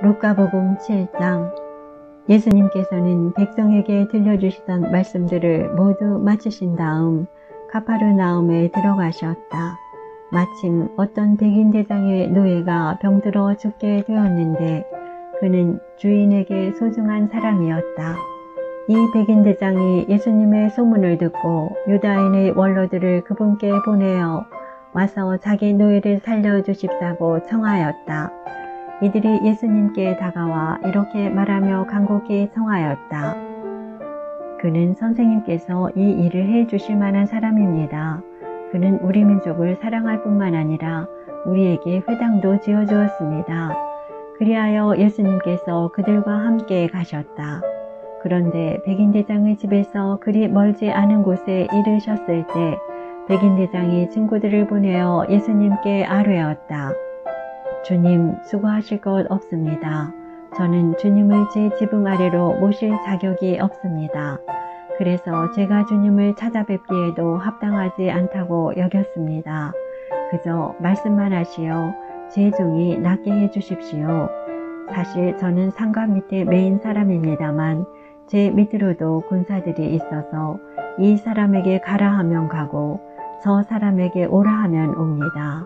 루카복음 7장. 예수님께서는 백성에게 들려주시던 말씀들을 모두 마치신 다음 가파르나움에 들어가셨다. 마침 어떤 백인 대장의 노예가 병들어 죽게 되었는데 그는 주인에게 소중한 사람이었다. 이 백인 대장이 예수님의 소문을 듣고 유다인의 원로들을 그분께 보내어 와서 자기 노예를 살려주십사고 청하였다. 이들이 예수님께 다가와 이렇게 말하며 간곡히 청하였다. 그는 선생님께서 이 일을 해 주실 만한 사람입니다. 그는 우리 민족을 사랑할 뿐만 아니라 우리에게 회당도 지어주었습니다. 그리하여 예수님께서 그들과 함께 가셨다. 그런데 백인대장의 집에서 그리 멀지 않은 곳에 이르셨을 때 백인대장이 친구들을 보내어 예수님께 아뢰었다. 주님, 수고하실 것 없습니다. 저는 주님을 제 지붕 아래로 모실 자격이 없습니다. 그래서 제가 주님을 찾아뵙기에도 합당하지 않다고 여겼습니다. 그저 말씀만 하시어 제 종이 낫게 해주십시오. 사실 저는 상가 밑에 매인 사람입니다만 제 밑으로도 군사들이 있어서 이 사람에게 가라 하면 가고 저 사람에게 오라 하면 옵니다.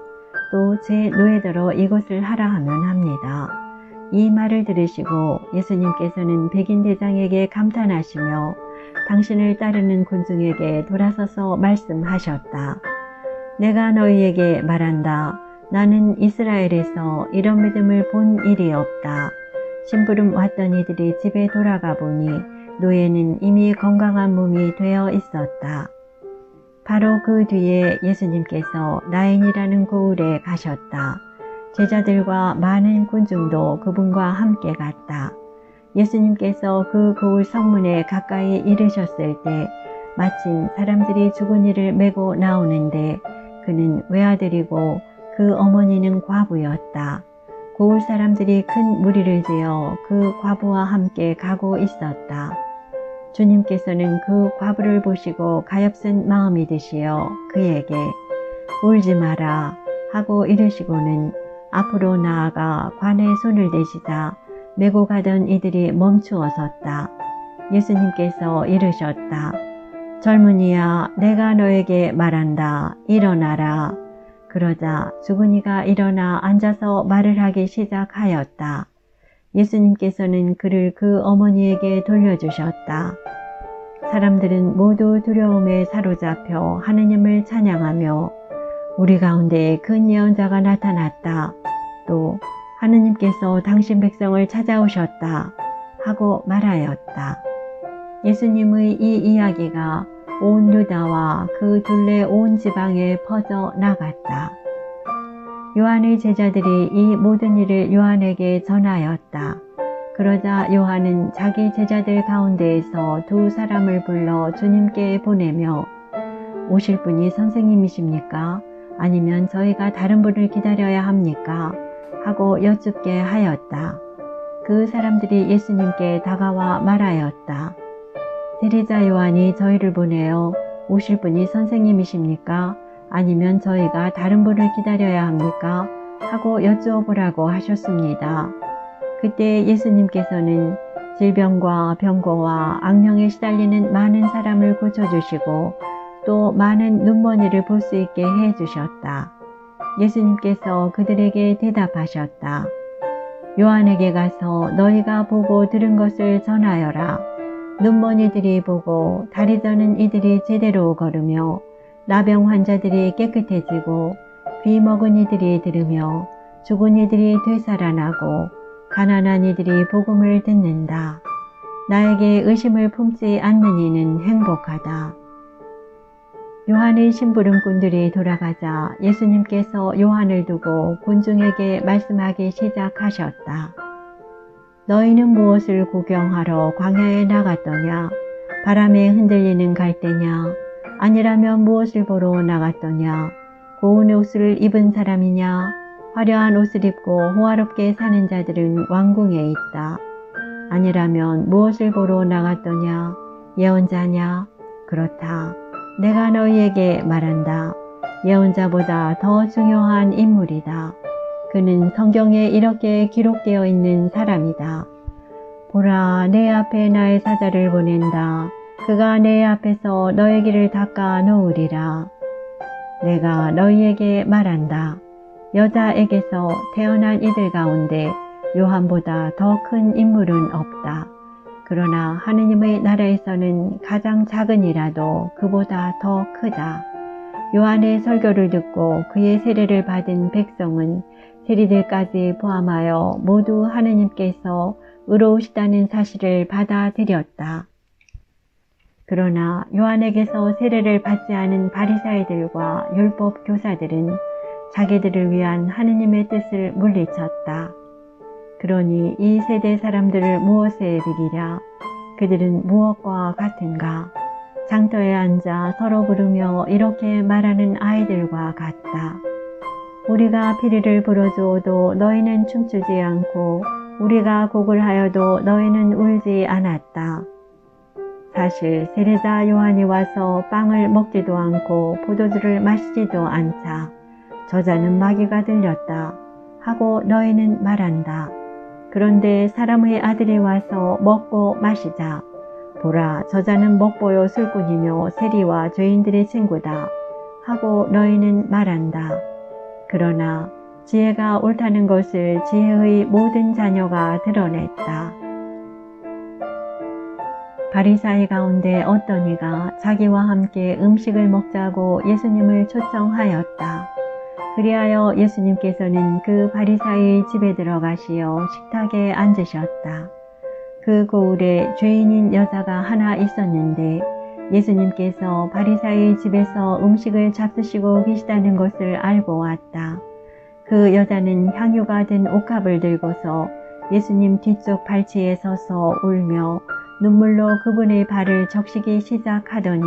또 제 노예대로 이것을 하라 하면 합니다. 이 말을 들으시고 예수님께서는 백인 대장에게 감탄하시며 당신을 따르는 군중에게 돌아서서 말씀하셨다. 내가 너희에게 말한다. 나는 이스라엘에서 이런 믿음을 본 일이 없다. 심부름 왔던 이들이 집에 돌아가 보니 노예는 이미 건강한 몸이 되어 있었다. 바로 그 뒤에 예수님께서 나인이라는 고을에 가셨다. 제자들과 많은 군중도 그분과 함께 갔다. 예수님께서 그 고을 성문에 가까이 이르셨을 때 마침 사람들이 죽은 이를 메고 나오는데 그는 외아들이고 그 어머니는 과부였다. 고을 사람들이 큰 무리를 지어 그 과부와 함께 가고 있었다. 주님께서는 그 과부를 보시고 가엾은 마음이 드시어 그에게 울지 마라 하고 이르시고는 앞으로 나아가 관에 손을 대시자 메고 가던 이들이 멈추어 섰다. 예수님께서 이르셨다. 젊은이야, 내가 너에게 말한다. 일어나라. 그러자 죽은 이가 일어나 앉아서 말을 하기 시작하였다. 예수님께서는 그를 그 어머니에게 돌려주셨다. 사람들은 모두 두려움에 사로잡혀 하느님을 찬양하며 우리 가운데 큰 예언자가 나타났다. 또 하느님께서 당신 백성을 찾아오셨다 하고 말하였다. 예수님의 이 이야기가 온 유다와 그 둘레 온 지방에 퍼져 나갔다. 요한의 제자들이 이 모든 일을 요한에게 전하였다. 그러자 요한은 자기 제자들 가운데에서 두 사람을 불러 주님께 보내며 오실 분이 선생님이십니까? 아니면 저희가 다른 분을 기다려야 합니까? 하고 여쭙게 하였다. 그 사람들이 예수님께 다가와 말하였다. 세례자 요한이 저희를 보내어 오실 분이 선생님이십니까? 아니면 저희가 다른 분을 기다려야 합니까? 하고 여쭈어보라고 하셨습니다. 그때 예수님께서는 질병과 병고와 악령에 시달리는 많은 사람을 고쳐주시고 또 많은 눈먼이를 볼 수 있게 해주셨다. 예수님께서 그들에게 대답하셨다. 요한에게 가서 너희가 보고 들은 것을 전하여라. 눈먼이들이 보고 다리 저는 이들이 제대로 걸으며 나병 환자들이 깨끗해지고 귀 먹은 이들이 들으며 죽은 이들이 되살아나고 가난한 이들이 복음을 듣는다. 나에게 의심을 품지 않는 이는 행복하다. 요한의 심부름꾼들이 돌아가자 예수님께서 요한을 두고 군중에게 말씀하기 시작하셨다. 너희는 무엇을 구경하러 광야에 나갔더냐? 바람에 흔들리는 갈대냐? 아니라면 무엇을 보러 나갔더냐? 고운 옷을 입은 사람이냐? 화려한 옷을 입고 호화롭게 사는 자들은 왕궁에 있다. 아니라면 무엇을 보러 나갔더냐? 예언자냐? 그렇다. 내가 너희에게 말한다. 예언자보다 더 중요한 인물이다. 그는 성경에 이렇게 기록되어 있는 사람이다. 보라, 내 앞에 나의 사자를 보낸다. 그가 내 앞에서 너의 길을 닦아 놓으리라. 내가 너희에게 말한다. 여자에게서 태어난 이들 가운데 요한보다 더 큰 인물은 없다. 그러나 하느님의 나라에서는 가장 작은 이라도 그보다 더 크다. 요한의 설교를 듣고 그의 세례를 받은 백성은 세리들까지 포함하여 모두 하느님께서 의로우시다는 사실을 받아들였다. 그러나 요한에게서 세례를 받지 않은 바리사이들과 율법 교사들은 자기들을 위한 하느님의 뜻을 물리쳤다. 그러니 이 세대 사람들을 무엇에 비기랴? 그들은 무엇과 같은가? 장터에 앉아 서로 부르며 이렇게 말하는 아이들과 같다. 우리가 피리를 불어주어도 너희는 춤추지 않고 우리가 곡을 하여도 너희는 울지 않았다. 사실 세례자 요한이 와서 빵을 먹지도 않고 포도주를 마시지도 않자 저자는 마귀가 들렸다 하고 너희는 말한다. 그런데 사람의 아들이 와서 먹고 마시자. 보라, 저자는 먹보요 술꾼이며 세리와 죄인들의 친구다 하고 너희는 말한다. 그러나 지혜가 옳다는 것을 지혜의 모든 자녀가 드러냈다. 바리사이 가운데 어떤 이가 자기와 함께 음식을 먹자고 예수님을 초청하였다. 그리하여 예수님께서는 그 바리사이의 집에 들어가시어 식탁에 앉으셨다. 그 고을에 죄인인 여자가 하나 있었는데 예수님께서 바리사이의 집에서 음식을 잡수시고 계시다는 것을 알고 왔다. 그 여자는 향유가 든 옥합을 들고서 예수님 뒤쪽 발치에 서서 울며 눈물로 그분의 발을 적시기 시작하더니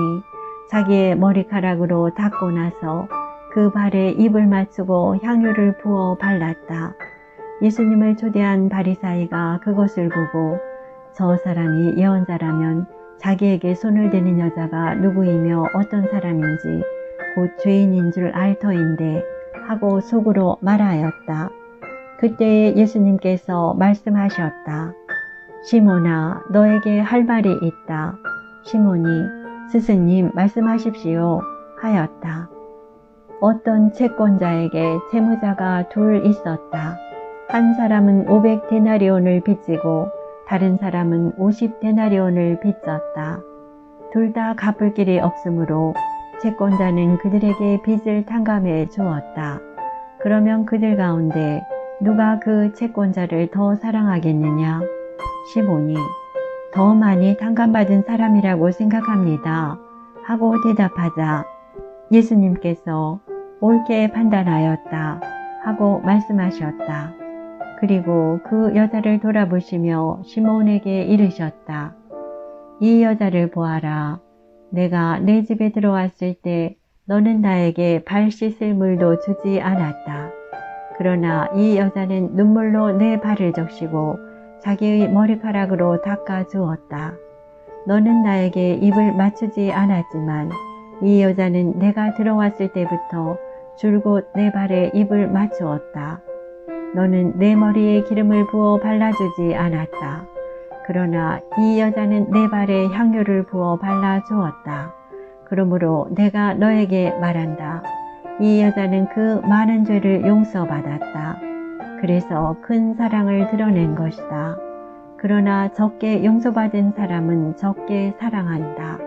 자기의 머리카락으로 닦고 나서 그 발에 입을 맞추고 향유를 부어 발랐다. 예수님을 초대한 바리사이가 그것을 보고 저 사람이 예언자라면 자기에게 손을 대는 여자가 누구이며 어떤 사람인지 곧 죄인인 줄 알 터인데 하고 속으로 말하였다. 그때에 예수님께서 말씀하셨다. 시몬아, 너에게 할 말이 있다. 시몬이 스승님 말씀하십시오 하였다. 어떤 채권자에게 채무자가 둘 있었다. 한 사람은 500데나리온을 빚지고 다른 사람은 50데나리온을 빚졌다. 둘 다 갚을 길이 없으므로 채권자는 그들에게 빚을 탕감해 주었다. 그러면 그들 가운데 누가 그 채권자를 더 사랑하겠느냐? 시몬이 더 많이 탕감받은 사람이라고 생각합니다. 하고 대답하자 예수님께서 옳게 판단하였다 하고 말씀하셨다. 그리고 그 여자를 돌아보시며 시몬에게 이르셨다. 이 여자를 보아라. 내가 내 집에 들어왔을 때 너는 나에게 발 씻을 물도 주지 않았다. 그러나 이 여자는 눈물로 내 발을 적시고 자기의 머리카락으로 닦아 주었다. 너는 나에게 입을 맞추지 않았지만 이 여자는 내가 들어왔을 때부터 줄곧 내 발에 입을 맞추었다. 너는 내 머리에 기름을 부어 발라주지 않았다. 그러나 이 여자는 내 발에 향유를 부어 발라주었다. 그러므로 내가 너에게 말한다. 이 여자는 그 많은 죄를 용서받았다. 그래서 큰 사랑을 드러낸 것이다. 그러나 적게 용서받은 사람은 적게 사랑한다.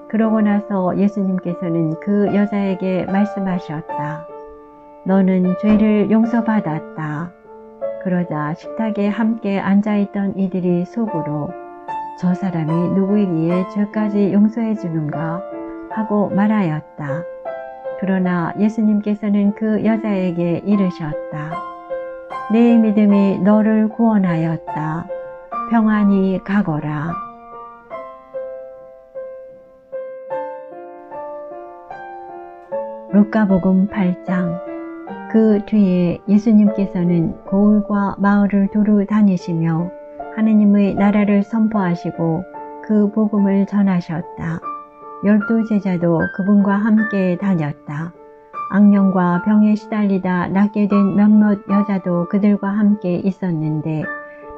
그러고 나서 예수님께서는 그 여자에게 말씀하셨다. 너는 죄를 용서받았다. 그러자 식탁에 함께 앉아있던 이들이 속으로 저 사람이 누구이기에 죄까지 용서해 주는가 하고 말하였다. 그러나 예수님께서는 그 여자에게 이르셨다. 내 믿음이 너를 구원하였다. 평안히 가거라. 루카복음 8장. 그 뒤에 예수님께서는 고을과 마을을 두루 다니시며 하느님의 나라를 선포하시고 그 복음을 전하셨다. 12 제자도 그분과 함께 다녔다. 악령과 병에 시달리다 낫게 된 몇몇 여자도 그들과 함께 있었는데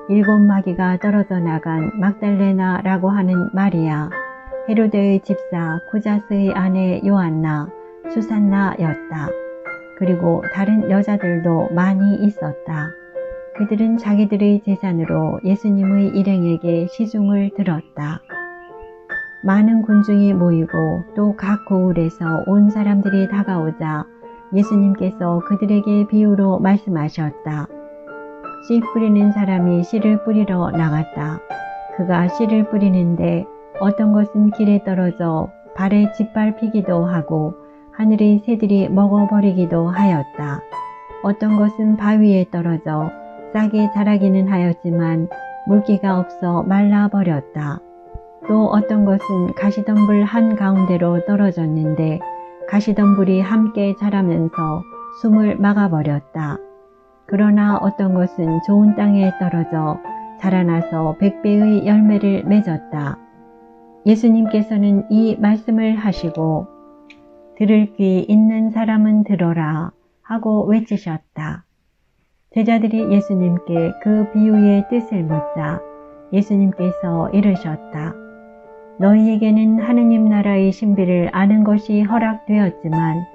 7 마귀가 떨어져 나간 막달레나라고 하는 마리아, 헤로데의 집사 쿠자스의 아내 요한나, 수산나였다. 그리고 다른 여자들도 많이 있었다. 그들은 자기들의 재산으로 예수님의 일행에게 시중을 들었다. 많은 군중이 모이고 또 각 고을에서 온 사람들이 다가오자 예수님께서 그들에게 비유로 말씀하셨다. 씨 뿌리는 사람이 씨를 뿌리러 나갔다. 그가 씨를 뿌리는데 어떤 것은 길에 떨어져 발에 짓밟히기도 하고 하늘의 새들이 먹어버리기도 하였다. 어떤 것은 바위에 떨어져 싹이 자라기는 하였지만 물기가 없어 말라버렸다. 또 어떤 것은 가시덤불 한가운데로 떨어졌는데 가시덤불이 함께 자라면서 숨을 막아버렸다. 그러나 어떤 것은 좋은 땅에 떨어져 자라나서 100배의 열매를 맺었다. 예수님께서는 이 말씀을 하시고 들을 귀 있는 사람은 들어라 하고 외치셨다. 제자들이 예수님께 그 비유의 뜻을 묻자 예수님께서 이르셨다. 너희에게는 하느님 나라의 신비를 아는 것이 허락되었지만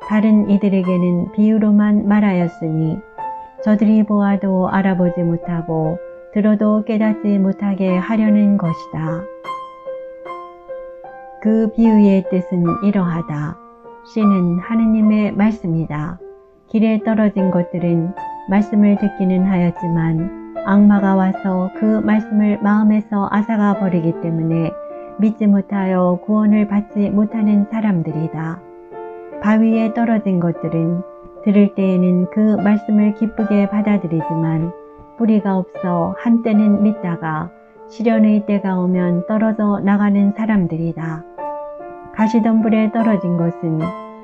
다른 이들에게는 비유로만 말하였으니 저들이 보아도 알아보지 못하고 들어도 깨닫지 못하게 하려는 것이다. 그 비유의 뜻은 이러하다. 씨는 하느님의 말씀이다. 길에 떨어진 것들은 말씀을 듣기는 하였지만 악마가 와서 그 말씀을 마음에서 앗아가 버리기 때문에 믿지 못하여 구원을 받지 못하는 사람들이다. 바위에 떨어진 것들은 들을 때에는 그 말씀을 기쁘게 받아들이지만 뿌리가 없어 한때는 믿다가 시련의 때가 오면 떨어져 나가는 사람들이다. 가시덤불에 떨어진 것은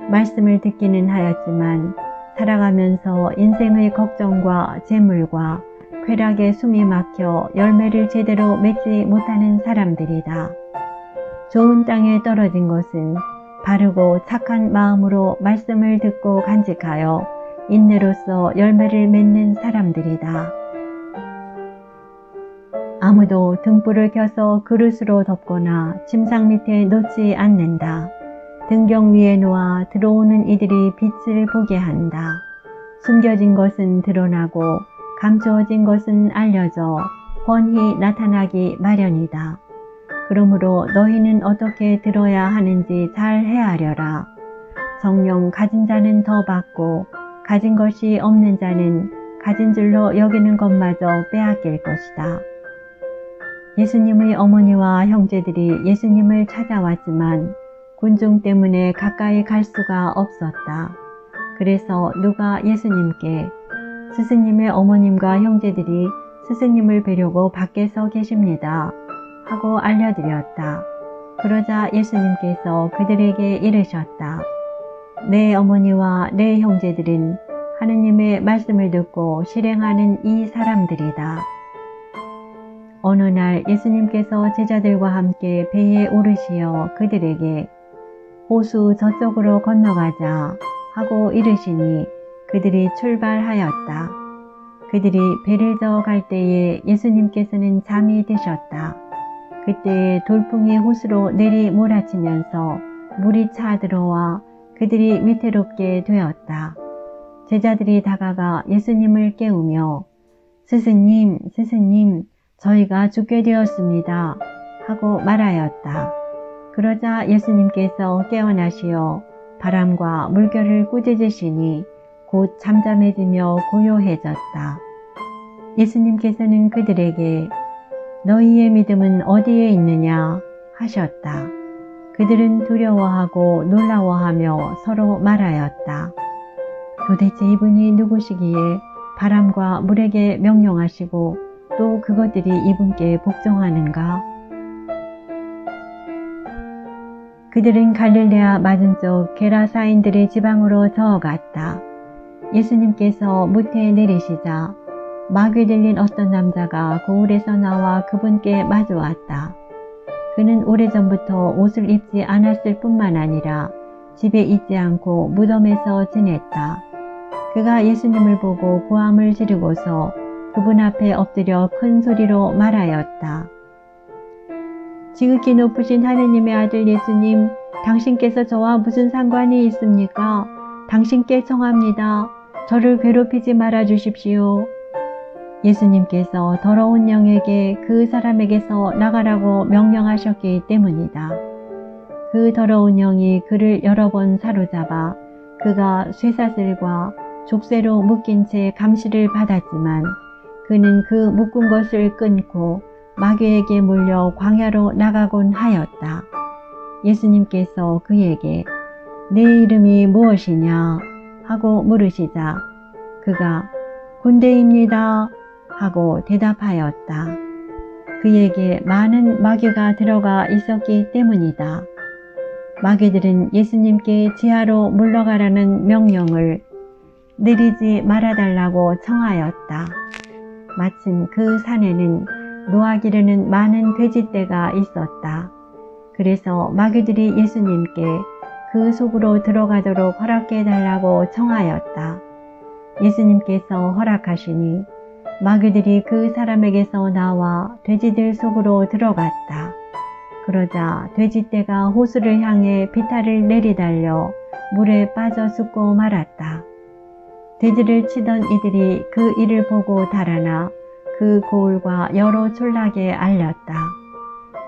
말씀을 듣기는 하였지만 살아가면서 인생의 걱정과 재물과 쾌락에 숨이 막혀 열매를 제대로 맺지 못하는 사람들이다. 좋은 땅에 떨어진 것은 바르고 착한 마음으로 말씀을 듣고 간직하여 인내로써 열매를 맺는 사람들이다. 아무도 등불을 켜서 그릇으로 덮거나 침상 밑에 놓지 않는다. 등경 위에 놓아 들어오는 이들이 빛을 보게 한다. 숨겨진 것은 드러나고 감추어진 것은 알려져 훤히 나타나기 마련이다. 그러므로 너희는 어떻게 들어야 하는지 잘 헤아려라. 정녕 가진 자는 더 받고 가진 것이 없는 자는 가진 줄로 여기는 것마저 빼앗길 것이다. 예수님의 어머니와 형제들이 예수님을 찾아왔지만 군중 때문에 가까이 갈 수가 없었다. 그래서 누가 예수님께 스승님의 어머님과 형제들이 스승님을 뵈려고 밖에서 계십니다 하고 알려드렸다. 그러자 예수님께서 그들에게 이르셨다. 내 어머니와 내 형제들은 하느님의 말씀을 듣고 실행하는 이 사람들이다. 어느 날 예수님께서 제자들과 함께 배에 오르시어 그들에게 호수 저쪽으로 건너가자 하고 이르시니 그들이 출발하였다. 그들이 배를 저어 갈 때에 예수님께서는 잠이 드셨다. 그때에 돌풍이 호수로 내리 몰아치면서 물이 차 들어와 그들이 위태롭게 되었다. 제자들이 다가가 예수님을 깨우며 스승님, 스승님, 저희가 죽게 되었습니다 하고 말하였다. 그러자 예수님께서 깨어나시어 바람과 물결을 꾸짖으시니 곧 잠잠해지며 고요해졌다. 예수님께서는 그들에게 너희의 믿음은 어디에 있느냐 하셨다. 그들은 두려워하고 놀라워하며 서로 말하였다. 도대체 이분이 누구시기에 바람과 물에게 명령하시고 또 그것들이 이분께 복종하는가? 그들은 갈릴레아 맞은쪽 게라사인들의 지방으로 저어갔다. 예수님께서 무태에 내리시자 마귀 들린 어떤 남자가 고을에서 나와 그분께 마주왔다. 그는 오래전부터 옷을 입지 않았을 뿐만 아니라 집에 있지 않고 무덤에서 지냈다. 그가 예수님을 보고 고함을 지르고서 그분 앞에 엎드려 큰 소리로 말하였다. 지극히 높으신 하느님의 아들 예수님, 당신께서 저와 무슨 상관이 있습니까? 당신께 청합니다. 저를 괴롭히지 말아 주십시오. 예수님께서 더러운 영에게 그 사람에게서 나가라고 명령하셨기 때문이다. 그 더러운 영이 그를 여러 번 사로잡아 그가 쇠사슬과 족쇄로 묶인 채 감시를 받았지만 그는 그 묶은 것을 끊고 마귀에게 몰려 광야로 나가곤 하였다. 예수님께서 그에게 내 이름이 무엇이냐 하고 물으시자 그가 군대입니다 하고 대답하였다. 그에게 많은 마귀가 들어가 있었기 때문이다. 마귀들은 예수님께 지하로 물러가라는 명령을 내리지 말아달라고 청하였다. 마침 그 산에는 노아 기르는 많은 돼지떼가 있었다. 그래서 마귀들이 예수님께 그 속으로 들어가도록 허락해달라고 청하였다. 예수님께서 허락하시니 마귀들이 그 사람에게서 나와 돼지들 속으로 들어갔다. 그러자 돼지떼가 호수를 향해 비탈을 내리달려 물에 빠져 죽고 말았다. 돼지를 치던 이들이 그 일을 보고 달아나 그 고을과 여러 촌락에 알렸다.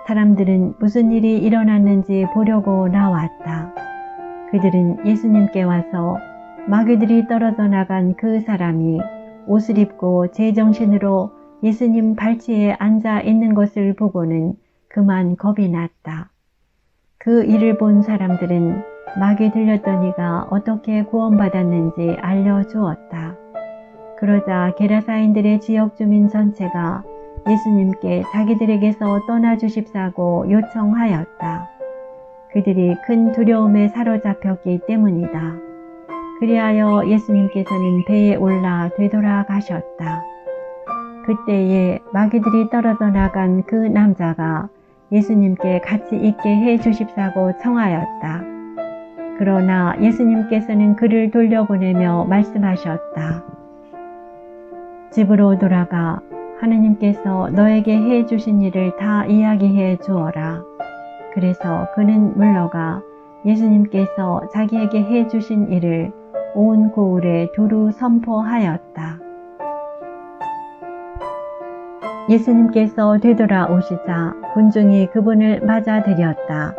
사람들은 무슨 일이 일어났는지 보려고 나왔다. 그들은 예수님께 와서 마귀들이 떨어져 나간 그 사람이 옷을 입고 제정신으로 예수님 발치에 앉아 있는 것을 보고는 그만 겁이 났다. 그 일을 본 사람들은 마귀 들렸던 이가 어떻게 구원받았는지 알려주었다. 그러자 게라사인들의 지역 주민 전체가 예수님께 자기들에게서 떠나주십사고 요청하였다. 그들이 큰 두려움에 사로잡혔기 때문이다. 그리하여 예수님께서는 배에 올라 되돌아가셨다. 그때에 마귀들이 떨어져 나간 그 남자가 예수님께 같이 있게 해 주십사고 청하였다. 그러나 예수님께서는 그를 돌려보내며 말씀하셨다. 집으로 돌아가 하느님께서 너에게 해 주신 일을 다 이야기해 주어라. 그래서 그는 물러가 예수님께서 자기에게 해 주신 일을 온 고을에 두루 선포하였다. 예수님께서 되돌아오시자 군중이 그분을 맞아들였다.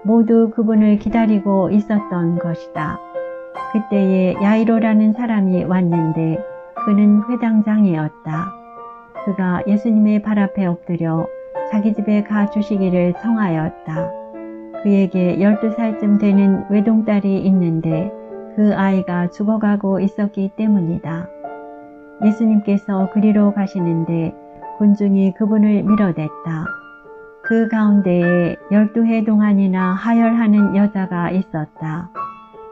모두 그분을 기다리고 있었던 것이다. 그때에 야이로라는 사람이 왔는데 그는 회당장이었다. 그가 예수님의 발 앞에 엎드려 자기 집에 가 주시기를 청하였다. 그에게 12살쯤 되는 외동딸이 있는데 그 아이가 죽어가고 있었기 때문이다. 예수님께서 그리로 가시는데 군중이 그분을 밀어댔다. 그 가운데에 12해 동안이나 하혈하는 여자가 있었다.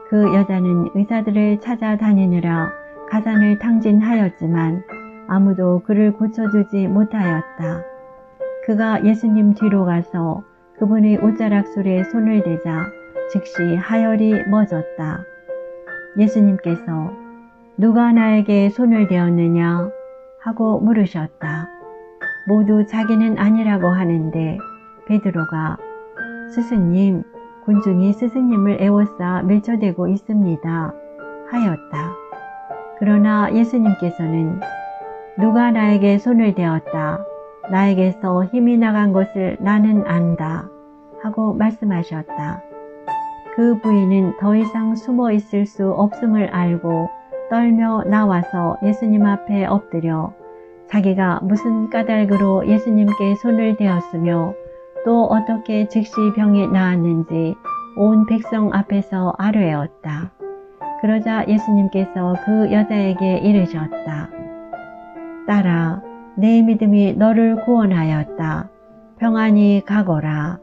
그 여자는 의사들을 찾아다니느라 가산을 탕진하였지만 아무도 그를 고쳐주지 못하였다. 그가 예수님 뒤로 가서 그분의 옷자락술에 손을 대자 즉시 하혈이 멎었다. 예수님께서 누가 나에게 손을 대었느냐 하고 물으셨다. 모두 자기는 아니라고 하는데 베드로가 스승님, 군중이 스승님을 애워싸 밀쳐대고 있습니다 하였다. 그러나 예수님께서는 누가 나에게 손을 대었다. 나에게서 힘이 나간 것을 나는 안다 하고 말씀하셨다. 그 부인은 더 이상 숨어 있을 수 없음을 알고 떨며 나와서 예수님 앞에 엎드려 자기가 무슨 까닭으로 예수님께 손을 대었으며 또 어떻게 즉시 병이 나았는지 온 백성 앞에서 아뢰었다. 그러자 예수님께서 그 여자에게 이르셨다. 딸아, 내 믿음이 너를 구원하였다. 평안히 가거라.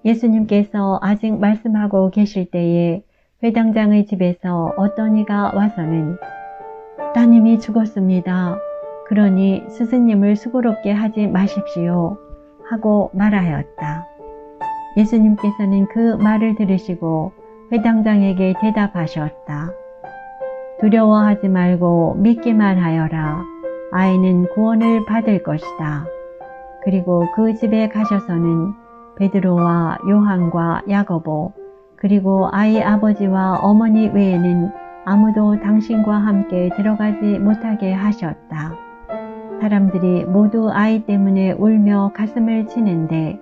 예수님께서 아직 말씀하고 계실 때에 회당장의 집에서 어떤 이가 와서는 따님이 죽었습니다. 그러니 스승님을 수고롭게 하지 마십시오 하고 말하였다. 예수님께서는 그 말을 들으시고 회당장에게 대답하셨다. 두려워하지 말고 믿기만 하여라. 아이는 구원을 받을 것이다. 그리고 그 집에 가셔서는 베드로와 요한과 야고보 그리고 아이 아버지와 어머니 외에는 아무도 당신과 함께 들어가지 못하게 하셨다. 사람들이 모두 아이 때문에 울며 가슴을 치는데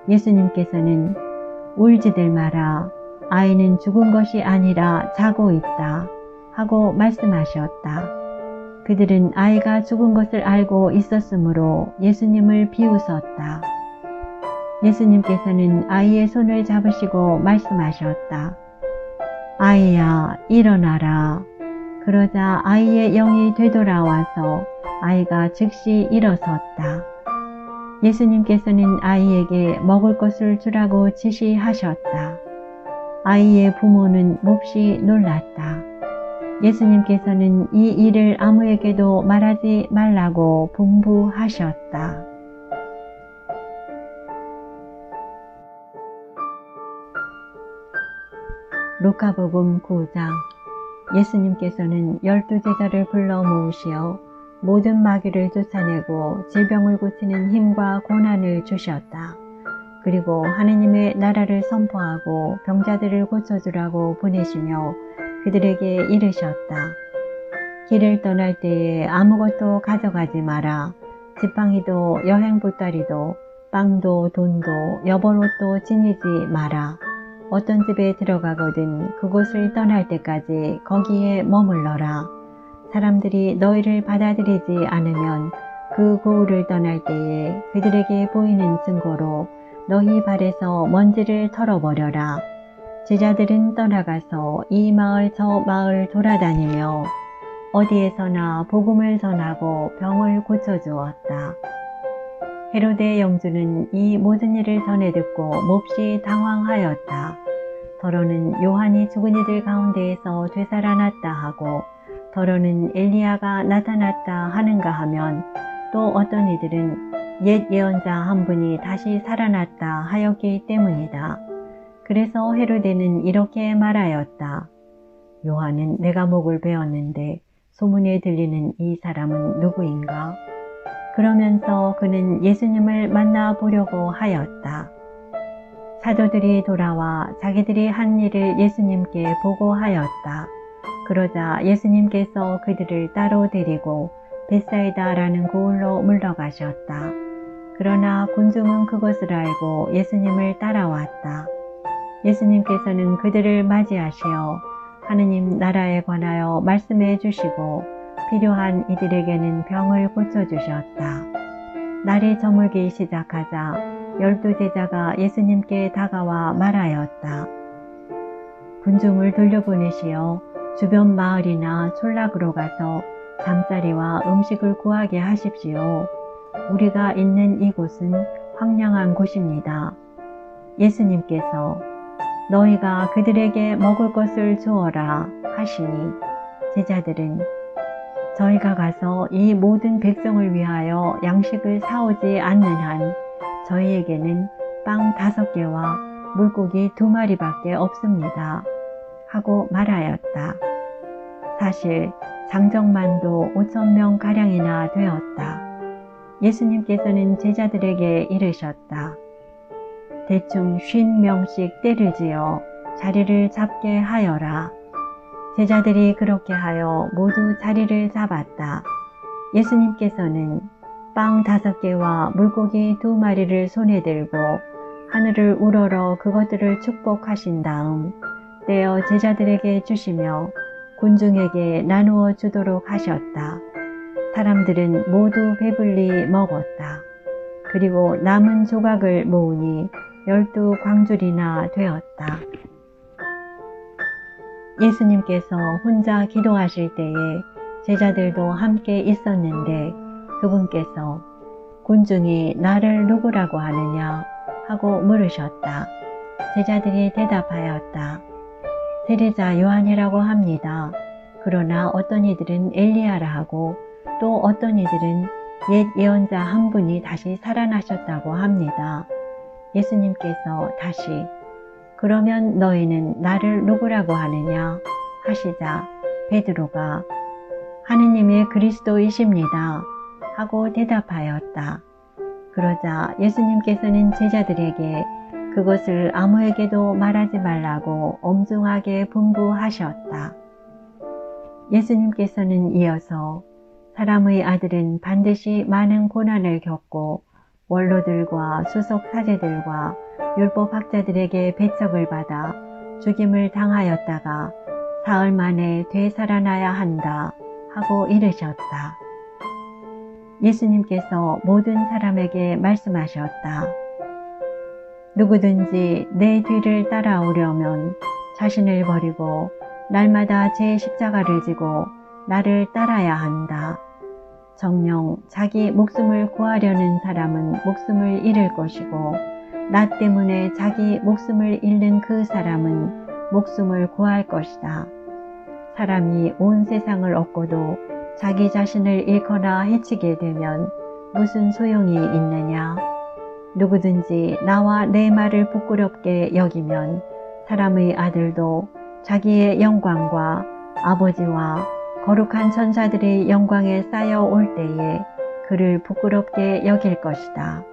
예수님께서는 울지들 마라. 아이는 죽은 것이 아니라 자고 있다. 하고 말씀하셨다. 그들은 아이가 죽은 것을 알고 있었으므로 예수님을 비웃었다. 예수님께서는 아이의 손을 잡으시고 말씀하셨다. 아이야, 일어나라. 그러자 아이의 영이 되돌아와서 아이가 즉시 일어섰다. 예수님께서는 아이에게 먹을 것을 주라고 지시하셨다. 아이의 부모는 몹시 놀랐다. 예수님께서는 이 일을 아무에게도 말하지 말라고 분부하셨다. 루카복음 9장. 예수님께서는 12제자를 불러 모으시어 모든 마귀를 쫓아내고 질병을 고치는 힘과 고난을 주셨다. 그리고 하느님의 나라를 선포하고 병자들을 고쳐주라고 보내시며 그들에게 이르셨다. 길을 떠날 때에 아무것도 가져가지 마라. 지팡이도 여행 보따리도 빵도 돈도 여벌옷도 지니지 마라. 어떤 집에 들어가거든 그곳을 떠날 때까지 거기에 머물러라. 사람들이 너희를 받아들이지 않으면 그 고을을 떠날 때에 그들에게 보이는 증거로 너희 발에서 먼지를 털어버려라. 제자들은 떠나가서 이 마을 저 마을 돌아다니며 어디에서나 복음을 전하고 병을 고쳐주었다. 헤로데 영주는 이 모든 일을 전해 듣고 몹시 당황하였다. 더러는 요한이 죽은 이들 가운데에서 되살아났다 하고 더러는 엘리야가 나타났다 하는가 하면 또 어떤 이들은 옛 예언자 한 분이 다시 살아났다 하였기 때문이다. 그래서 헤로데는 이렇게 말하였다. 요한은 내가 목을 베었는데 소문에 들리는 이 사람은 누구인가? 그러면서 그는 예수님을 만나보려고 하였다. 사도들이 돌아와 자기들이 한 일을 예수님께 보고하였다. 그러자 예수님께서 그들을 따로 데리고 벳사이다라는 고을로 물러가셨다. 그러나 군중은 그것을 알고 예수님을 따라왔다. 예수님께서는 그들을 맞이하시어 하느님 나라에 관하여 말씀해 주시고 필요한 이들에게는 병을 고쳐주셨다. 날이 저물기 시작하자 12제자가 예수님께 다가와 말하였다. 군중을 돌려보내시어 주변 마을이나 촌락으로 가서 잠자리와 음식을 구하게 하십시오. 우리가 있는 이곳은 황량한 곳입니다. 예수님께서 너희가 그들에게 먹을 것을 주어라 하시니 제자들은 저희가 가서 이 모든 백성을 위하여 양식을 사오지 않는 한 저희에게는 빵 5개와 물고기 2마리밖에 없습니다. 하고 말하였다. 사실 장정만도 5,000명가량이나 되었다. 예수님께서는 제자들에게 이르셨다. 대충 50명씩 떼를 지어 자리를 잡게 하여라. 제자들이 그렇게 하여 모두 자리를 잡았다. 예수님께서는 빵 5개와 물고기 2마리를 손에 들고 하늘을 우러러 그것들을 축복하신 다음 떼어 제자들에게 주시며 군중에게 나누어 주도록 하셨다. 사람들은 모두 배불리 먹었다. 그리고 남은 조각을 모으니 12광줄이나 되었다. 예수님께서 혼자 기도하실 때에 제자들도 함께 있었는데 그분께서 군중이 나를 누구라고 하느냐 하고 물으셨다. 제자들이 대답하였다. 세례자 요한이라고 합니다. 그러나 어떤 이들은 엘리야라 하고 또 어떤 이들은 옛 예언자 한 분이 다시 살아나셨다고 합니다. 예수님께서 다시 그러면 너희는 나를 누구라고 하느냐 하시자 베드로가 하느님의 그리스도이십니다 하고 대답하였다. 그러자 예수님께서는 제자들에게 그것을 아무에게도 말하지 말라고 엄중하게 분부하셨다. 예수님께서는 이어서 사람의 아들은 반드시 많은 고난을 겪고 원로들과 수석 사제들과 율법학자들에게 배척을 받아 죽임을 당하였다가 사흘 만에 되살아나야 한다 하고 이르셨다. 예수님께서 모든 사람에게 말씀하셨다. 누구든지 내 뒤를 따라오려면 자신을 버리고 날마다 제 십자가를 지고 나를 따라야 한다. 정녕 자기 목숨을 구하려는 사람은 목숨을 잃을 것이고 나 때문에 자기 목숨을 잃는 그 사람은 목숨을 구할 것이다. 사람이 온 세상을 얻고도 자기 자신을 잃거나 해치게 되면 무슨 소용이 있느냐? 누구든지 나와 내 말을 부끄럽게 여기면 사람의 아들도 자기의 영광과 아버지와 거룩한 천사들의 영광에 쌓여올 때에 그를 부끄럽게 여길 것이다.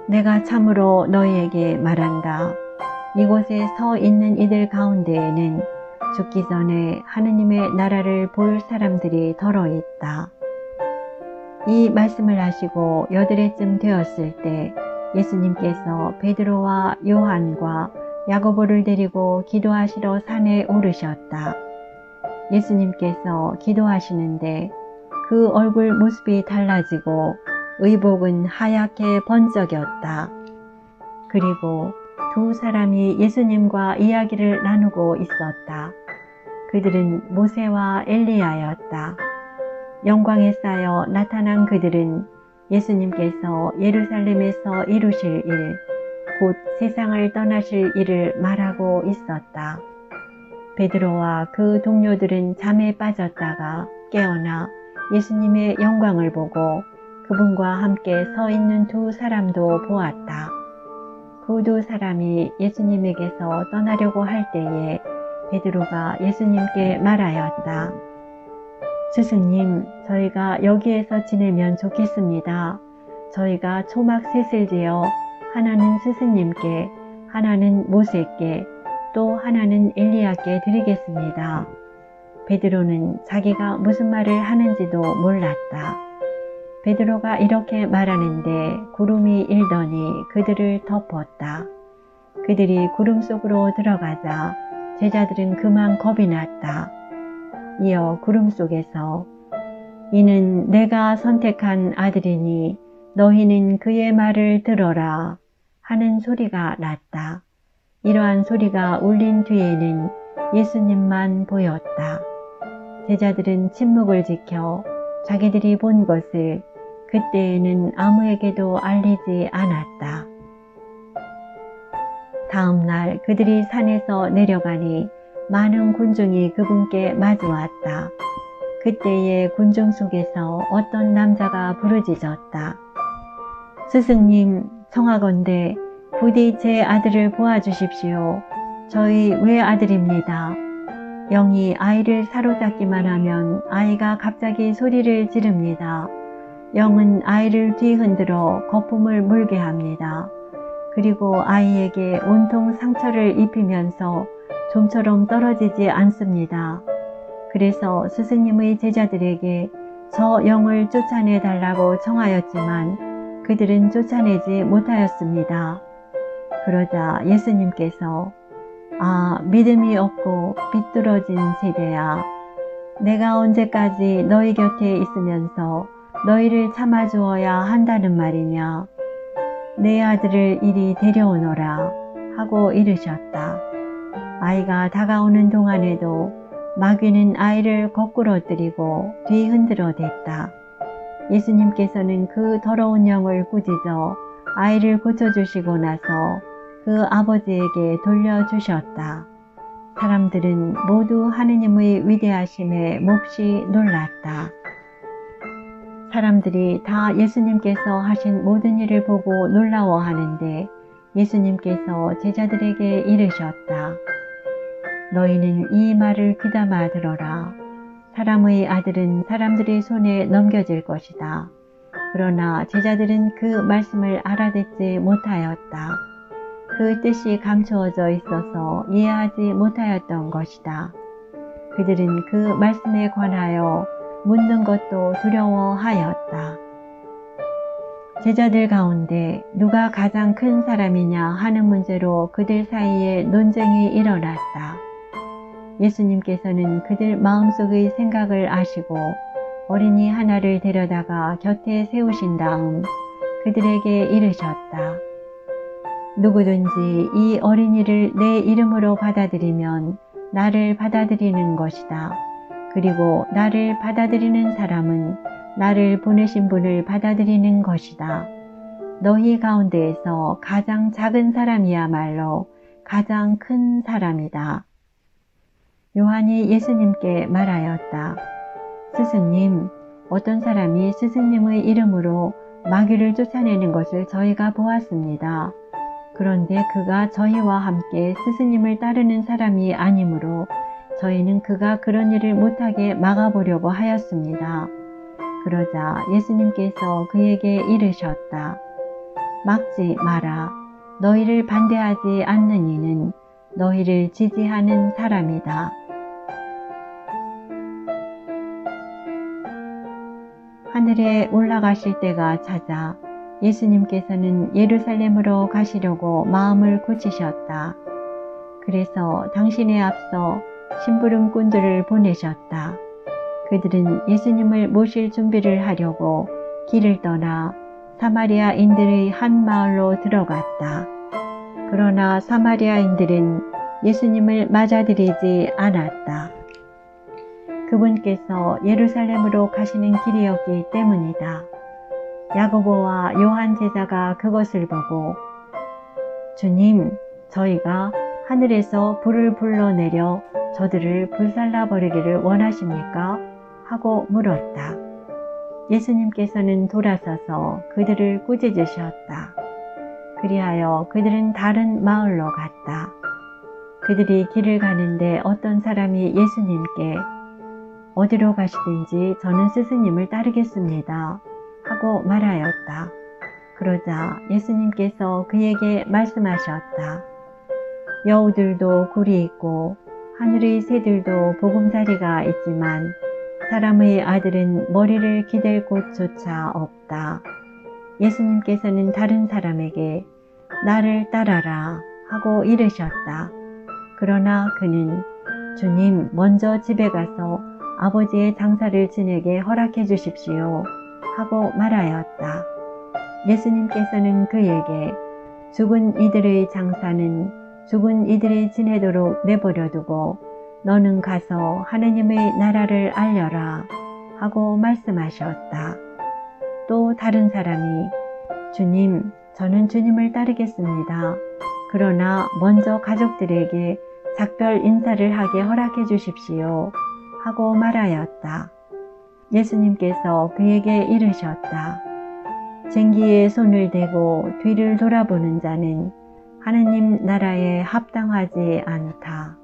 내가 참으로 너희에게 말한다. 이곳에 서 있는 이들 가운데에는 죽기 전에 하느님의 나라를 볼 사람들이 더러 있다. 이 말씀을 하시고 여드레쯤 되었을 때 예수님께서 베드로와 요한과 야고보를 데리고 기도하시러 산에 오르셨다. 예수님께서 기도하시는데 그 얼굴 모습이 달라지고 의복은 하얗게 번쩍였다. 그리고 두 사람이 예수님과 이야기를 나누고 있었다. 그들은 모세와 엘리야였다. 영광에 쌓여 나타난 그들은 예수님께서 예루살렘에서 이루실 일, 곧 세상을 떠나실 일을 말하고 있었다. 베드로와 그 동료들은 잠에 빠졌다가 깨어나 예수님의 영광을 보고 그분과 함께 서 있는 두 사람도 보았다. 그 두 사람이 예수님에게서 떠나려고 할 때에 베드로가 예수님께 말하였다. 스승님, 저희가 여기에서 지내면 좋겠습니다. 저희가 초막 셋을 지어 하나는 스승님께, 하나는 모세께, 또 하나는 엘리야께 드리겠습니다. 베드로는 자기가 무슨 말을 하는지도 몰랐다. 베드로가 이렇게 말하는데 구름이 일더니 그들을 덮었다. 그들이 구름 속으로 들어가자 제자들은 그만 겁이 났다. 이어 구름 속에서 이는 내가 선택한 아들이니 너희는 그의 말을 들어라 하는 소리가 났다. 이러한 소리가 울린 뒤에는 예수님만 보였다. 제자들은 침묵을 지켜 자기들이 본 것을 그때에는 아무에게도 알리지 않았다. 다음 날 그들이 산에서 내려가니 많은 군중이 그분께 마주왔다. 그때의 군중 속에서 어떤 남자가 부르짖었다. 스승님, 청하건대 부디 제 아들을 보아주십시오. 저희 외아들입니다. 영이 아이를 사로잡기만 하면 아이가 갑자기 소리를 지릅니다. 영은 아이를 뒤흔들어 거품을 물게 합니다. 그리고 아이에게 온통 상처를 입히면서 좀처럼 떨어지지 않습니다. 그래서 스승님의 제자들에게 저 영을 쫓아내 달라고 청하였지만 그들은 쫓아내지 못하였습니다. 그러자 예수님께서 아, 믿음이 없고 비뚤어진 세대야. 내가 언제까지 너희 곁에 있으면서 너희를 참아주어야 한다는 말이냐. 내 아들을 이리 데려오너라 하고 이르셨다. 아이가 다가오는 동안에도 마귀는 아이를 거꾸로 들이고 뒤흔들어 댔다. 예수님께서는 그 더러운 영을 꾸짖어 아이를 고쳐주시고 나서 그 아버지에게 돌려주셨다. 사람들은 모두 하느님의 위대하심에 몹시 놀랐다. 사람들이 다 예수님께서 하신 모든 일을 보고 놀라워하는데 예수님께서 제자들에게 이르셨다. 너희는 이 말을 귀담아 들어라. 사람의 아들은 사람들의 손에 넘겨질 것이다. 그러나 제자들은 그 말씀을 알아듣지 못하였다. 그 뜻이 감추어져 있어서 이해하지 못하였던 것이다. 그들은 그 말씀에 관하여 묻는 것도 두려워하였다. 제자들 가운데 누가 가장 큰 사람이냐 하는 문제로 그들 사이에 논쟁이 일어났다. 예수님께서는 그들 마음속의 생각을 아시고 어린이 하나를 데려다가 곁에 세우신 다음 그들에게 이르셨다. 누구든지 이 어린이를 내 이름으로 받아들이면 나를 받아들이는 것이다. 그리고 나를 받아들이는 사람은 나를 보내신 분을 받아들이는 것이다. 너희 가운데에서 가장 작은 사람이야말로 가장 큰 사람이다. 요한이 예수님께 말하였다. 스승님, 어떤 사람이 스승님의 이름으로 마귀를 쫓아내는 것을 저희가 보았습니다. 그런데 그가 저희와 함께 스승님을 따르는 사람이 아니므로 저희는 그가 그런 일을 못하게 막아보려고 하였습니다. 그러자 예수님께서 그에게 이르셨다. 막지 마라. 너희를 반대하지 않는 이는 너희를 지지하는 사람이다. 하늘에 올라가실 때가 찾아 예수님께서는 예루살렘으로 가시려고 마음을 굳히셨다. 그래서 당신에 앞서 심부름꾼들을 보내셨다. 그들은 예수님을 모실 준비를 하려고 길을 떠나 사마리아인들의 한 마을로 들어갔다. 그러나 사마리아인들은 예수님을 맞아들이지 않았다. 그분께서 예루살렘으로 가시는 길이었기 때문이다. 야고보와 요한 제자가 그것을 보고 주님, 저희가 하늘에서 불을 불러내려 저들을 불살라 버리기를 원하십니까? 하고 물었다. 예수님께서는 돌아서서 그들을 꾸짖으셨다. 그리하여 그들은 다른 마을로 갔다. 그들이 길을 가는데 어떤 사람이 예수님께 어디로 가시든지 저는 스승님을 따르겠습니다. 하고 말하였다. 그러자 예수님께서 그에게 말씀하셨다. 여우들도 굴이 있고 하늘의 새들도 보금자리가 있지만 사람의 아들은 머리를 기댈 곳조차 없다. 예수님께서는 다른 사람에게 나를 따라라 하고 이르셨다. 그러나 그는 주님, 먼저 집에 가서 아버지의 장사를 지내게 허락해 주십시오 하고 말하였다. 예수님께서는 그에게 죽은 이들의 장사는 죽은 이들이 지내도록 내버려 두고 너는 가서 하느님의 나라를 알려라 하고 말씀하셨다. 또 다른 사람이 주님, 저는 주님을 따르겠습니다. 그러나 먼저 가족들에게 작별 인사를 하게 허락해 주십시오 하고 말하였다. 예수님께서 그에게 이르셨다. 쟁기에 손을 대고 뒤를 돌아보는 자는 하느님 나라에 합당하지 않다.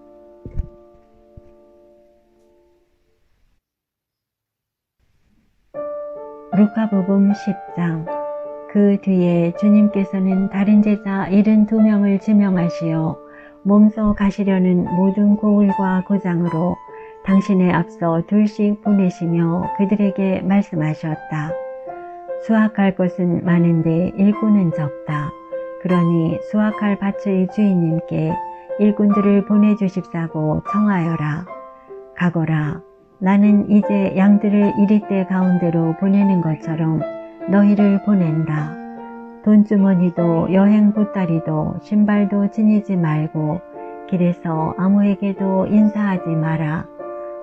루카복음 10장. 그 뒤에 주님께서는 다른 제자 72명을 지명하시어 몸소 가시려는 모든 고을과 고장으로 당신의 앞서 둘씩 보내시며 그들에게 말씀하셨다. 수확할 것은 많은데 일꾼은 적다. 그러니 수확할 밭의 주인님께 일꾼들을 보내주십사고 청하여라. 가거라. 나는 이제 양들을 이리떼 가운데로 보내는 것처럼 너희를 보낸다. 돈주머니도 여행 보따리도 신발도 지니지 말고 길에서 아무에게도 인사하지 마라.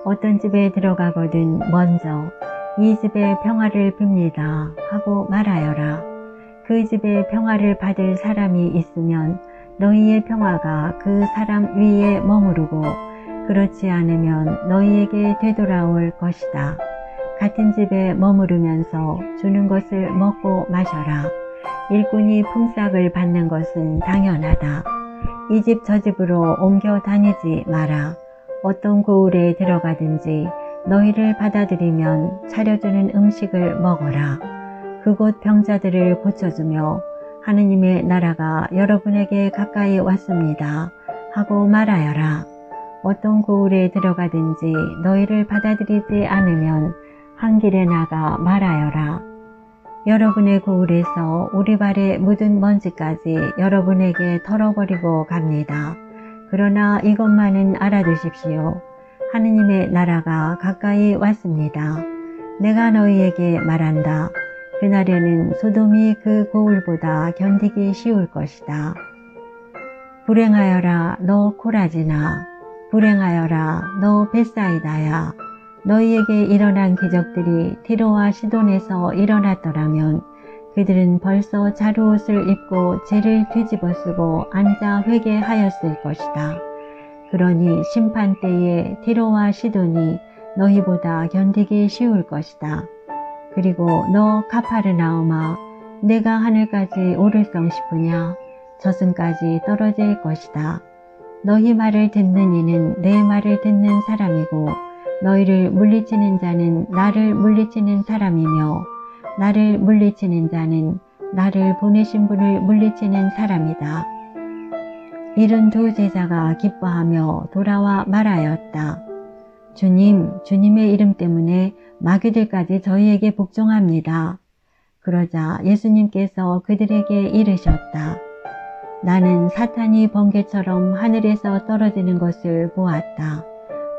어떤 집에 들어가거든 먼저 이 집의 평화를 빕니다 하고 말하여라. 그 집에 평화를 받을 사람이 있으면 너희의 평화가 그 사람 위에 머무르고 그렇지 않으면 너희에게 되돌아올 것이다. 같은 집에 머무르면서 주는 것을 먹고 마셔라. 일꾼이 품삯을 받는 것은 당연하다. 이 집 저 집으로 옮겨 다니지 마라. 어떤 고을에 들어가든지 너희를 받아들이면 차려주는 음식을 먹어라. 그곳 병자들을 고쳐주며 하느님의 나라가 여러분에게 가까이 왔습니다 하고 말하여라. 어떤 고을에 들어가든지 너희를 받아들이지 않으면 한 길에 나가 말하여라. 여러분의 고을에서 오리발에 묻은 먼지까지 여러분에게 털어버리고 갑니다. 그러나 이것만은 알아두십시오. 하느님의 나라가 가까이 왔습니다. 내가 너희에게 말한다. 그날에는 소돔이 그 고을보다 견디기 쉬울 것이다. 불행하여라 너 코라지나. 불행하여라 너 벳사이다야. 너희에게 일어난 기적들이 티로와 시돈에서 일어났더라면 그들은 벌써 자루옷을 입고 재를 뒤집어 쓰고 앉아 회개하였을 것이다. 그러니 심판 때에 티로와 시돈이 너희보다 견디기 쉬울 것이다. 그리고 너 가파르나움아, 내가 하늘까지 오를성 싶으냐? 저승까지 떨어질 것이다. 너희 말을 듣는 이는 내 말을 듣는 사람이고 너희를 물리치는 자는 나를 물리치는 사람이며 나를 물리치는 자는 나를 보내신 분을 물리치는 사람이다. 72 제자가 기뻐하며 돌아와 말하였다. 주님, 주님의 이름 때문에 마귀들까지 저희에게 복종합니다. 그러자 예수님께서 그들에게 이르셨다. 나는 사탄이 번개처럼 하늘에서 떨어지는 것을 보았다.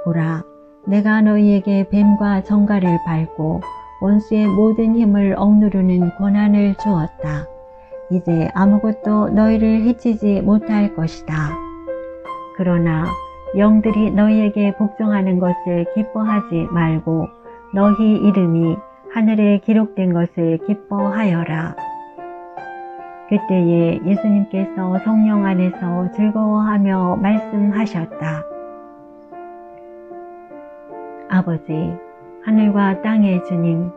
보라, 내가 너희에게 뱀과 정갈을 밟고 원수의 모든 힘을 억누르는 권한을 주었다. 이제 아무것도 너희를 해치지 못할 것이다. 그러나 영들이 너희에게 복종하는 것을 기뻐하지 말고 너희 이름이 하늘에 기록된 것을 기뻐하여라. 그때에 예수님께서 성령 안에서 즐거워하며 말씀하셨다. 아버지, 하늘과 땅의 주님,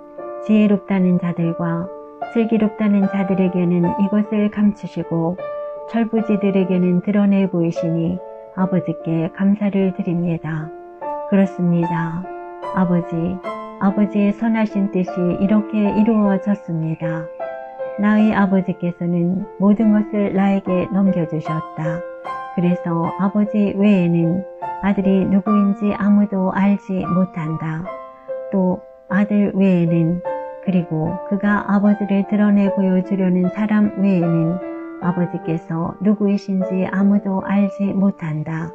지혜롭다는 자들과 슬기롭다는 자들에게는 이것을 감추시고 철부지들에게는 드러내 보이시니 아버지께 감사를 드립니다. 그렇습니다. 아버지, 아버지의 선하신 뜻이 이렇게 이루어졌습니다. 나의 아버지께서는 모든 것을 나에게 넘겨주셨다. 그래서 아버지 외에는 아들이 누구인지 아무도 알지 못한다. 또 아들 외에는, 그리고 그가 아버지를 드러내 보여주려는 사람 외에는 아버지께서 누구이신지 아무도 알지 못한다.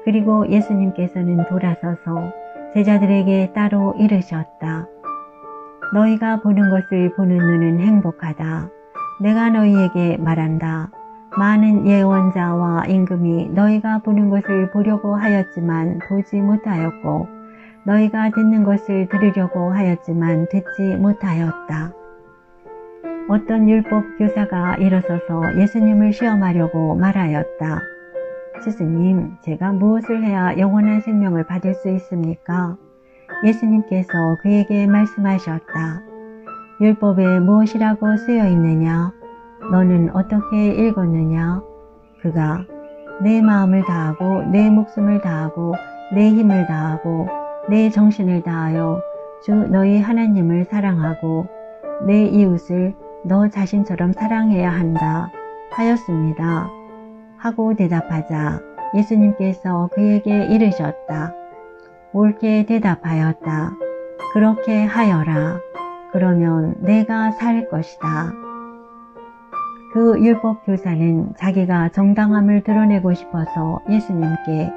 그리고 예수님께서는 돌아서서 제자들에게 따로 이르셨다. 너희가 보는 것을 보는 눈은 행복하다. 내가 너희에게 말한다. 많은 예언자와 임금이 너희가 보는 것을 보려고 하였지만 보지 못하였고 너희가 듣는 것을 들으려고 하였지만 듣지 못하였다. 어떤 율법 교사가 일어서서 예수님을 시험하려고 말하였다. 스승님, 제가 무엇을 해야 영원한 생명을 받을 수 있습니까? 예수님께서 그에게 말씀하셨다. 율법에 무엇이라고 쓰여 있느냐? 너는 어떻게 읽었느냐? 그가 내 마음을 다하고 내 목숨을 다하고 내 힘을 다하고 내 정신을 다하여 주 너희 하나님을 사랑하고 내 이웃을 너 자신처럼 사랑해야 한다 하였습니다. 하고 대답하자 예수님께서 그에게 이르셨다. 옳게 대답하였다. 그렇게 하여라. 그러면 내가 살 것이다. 그 율법 교사는 자기가 정당함을 드러내고 싶어서 예수님께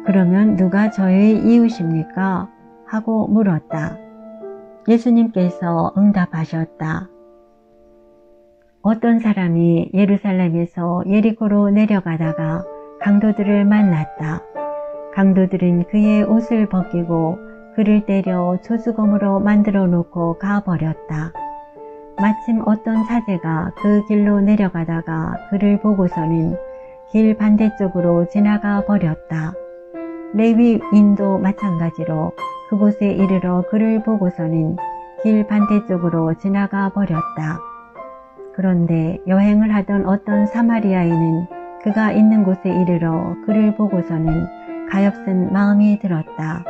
그러면 누가 저의 이웃입니까? 하고 물었다. 예수님께서 응답하셨다. 어떤 사람이 예루살렘에서 예리고로 내려가다가 강도들을 만났다. 강도들은 그의 옷을 벗기고 그를 때려 조수검으로 만들어 놓고 가버렸다. 마침 어떤 사제가 그 길로 내려가다가 그를 보고서는 길 반대쪽으로 지나가 버렸다. 레위인도 마찬가지로 그곳에 이르러 그를 보고서는 길 반대쪽으로 지나가 버렸다. 그런데 여행을 하던 어떤 사마리아인은 그가 있는 곳에 이르러 그를 보고서는 가엾은 마음이 들었다.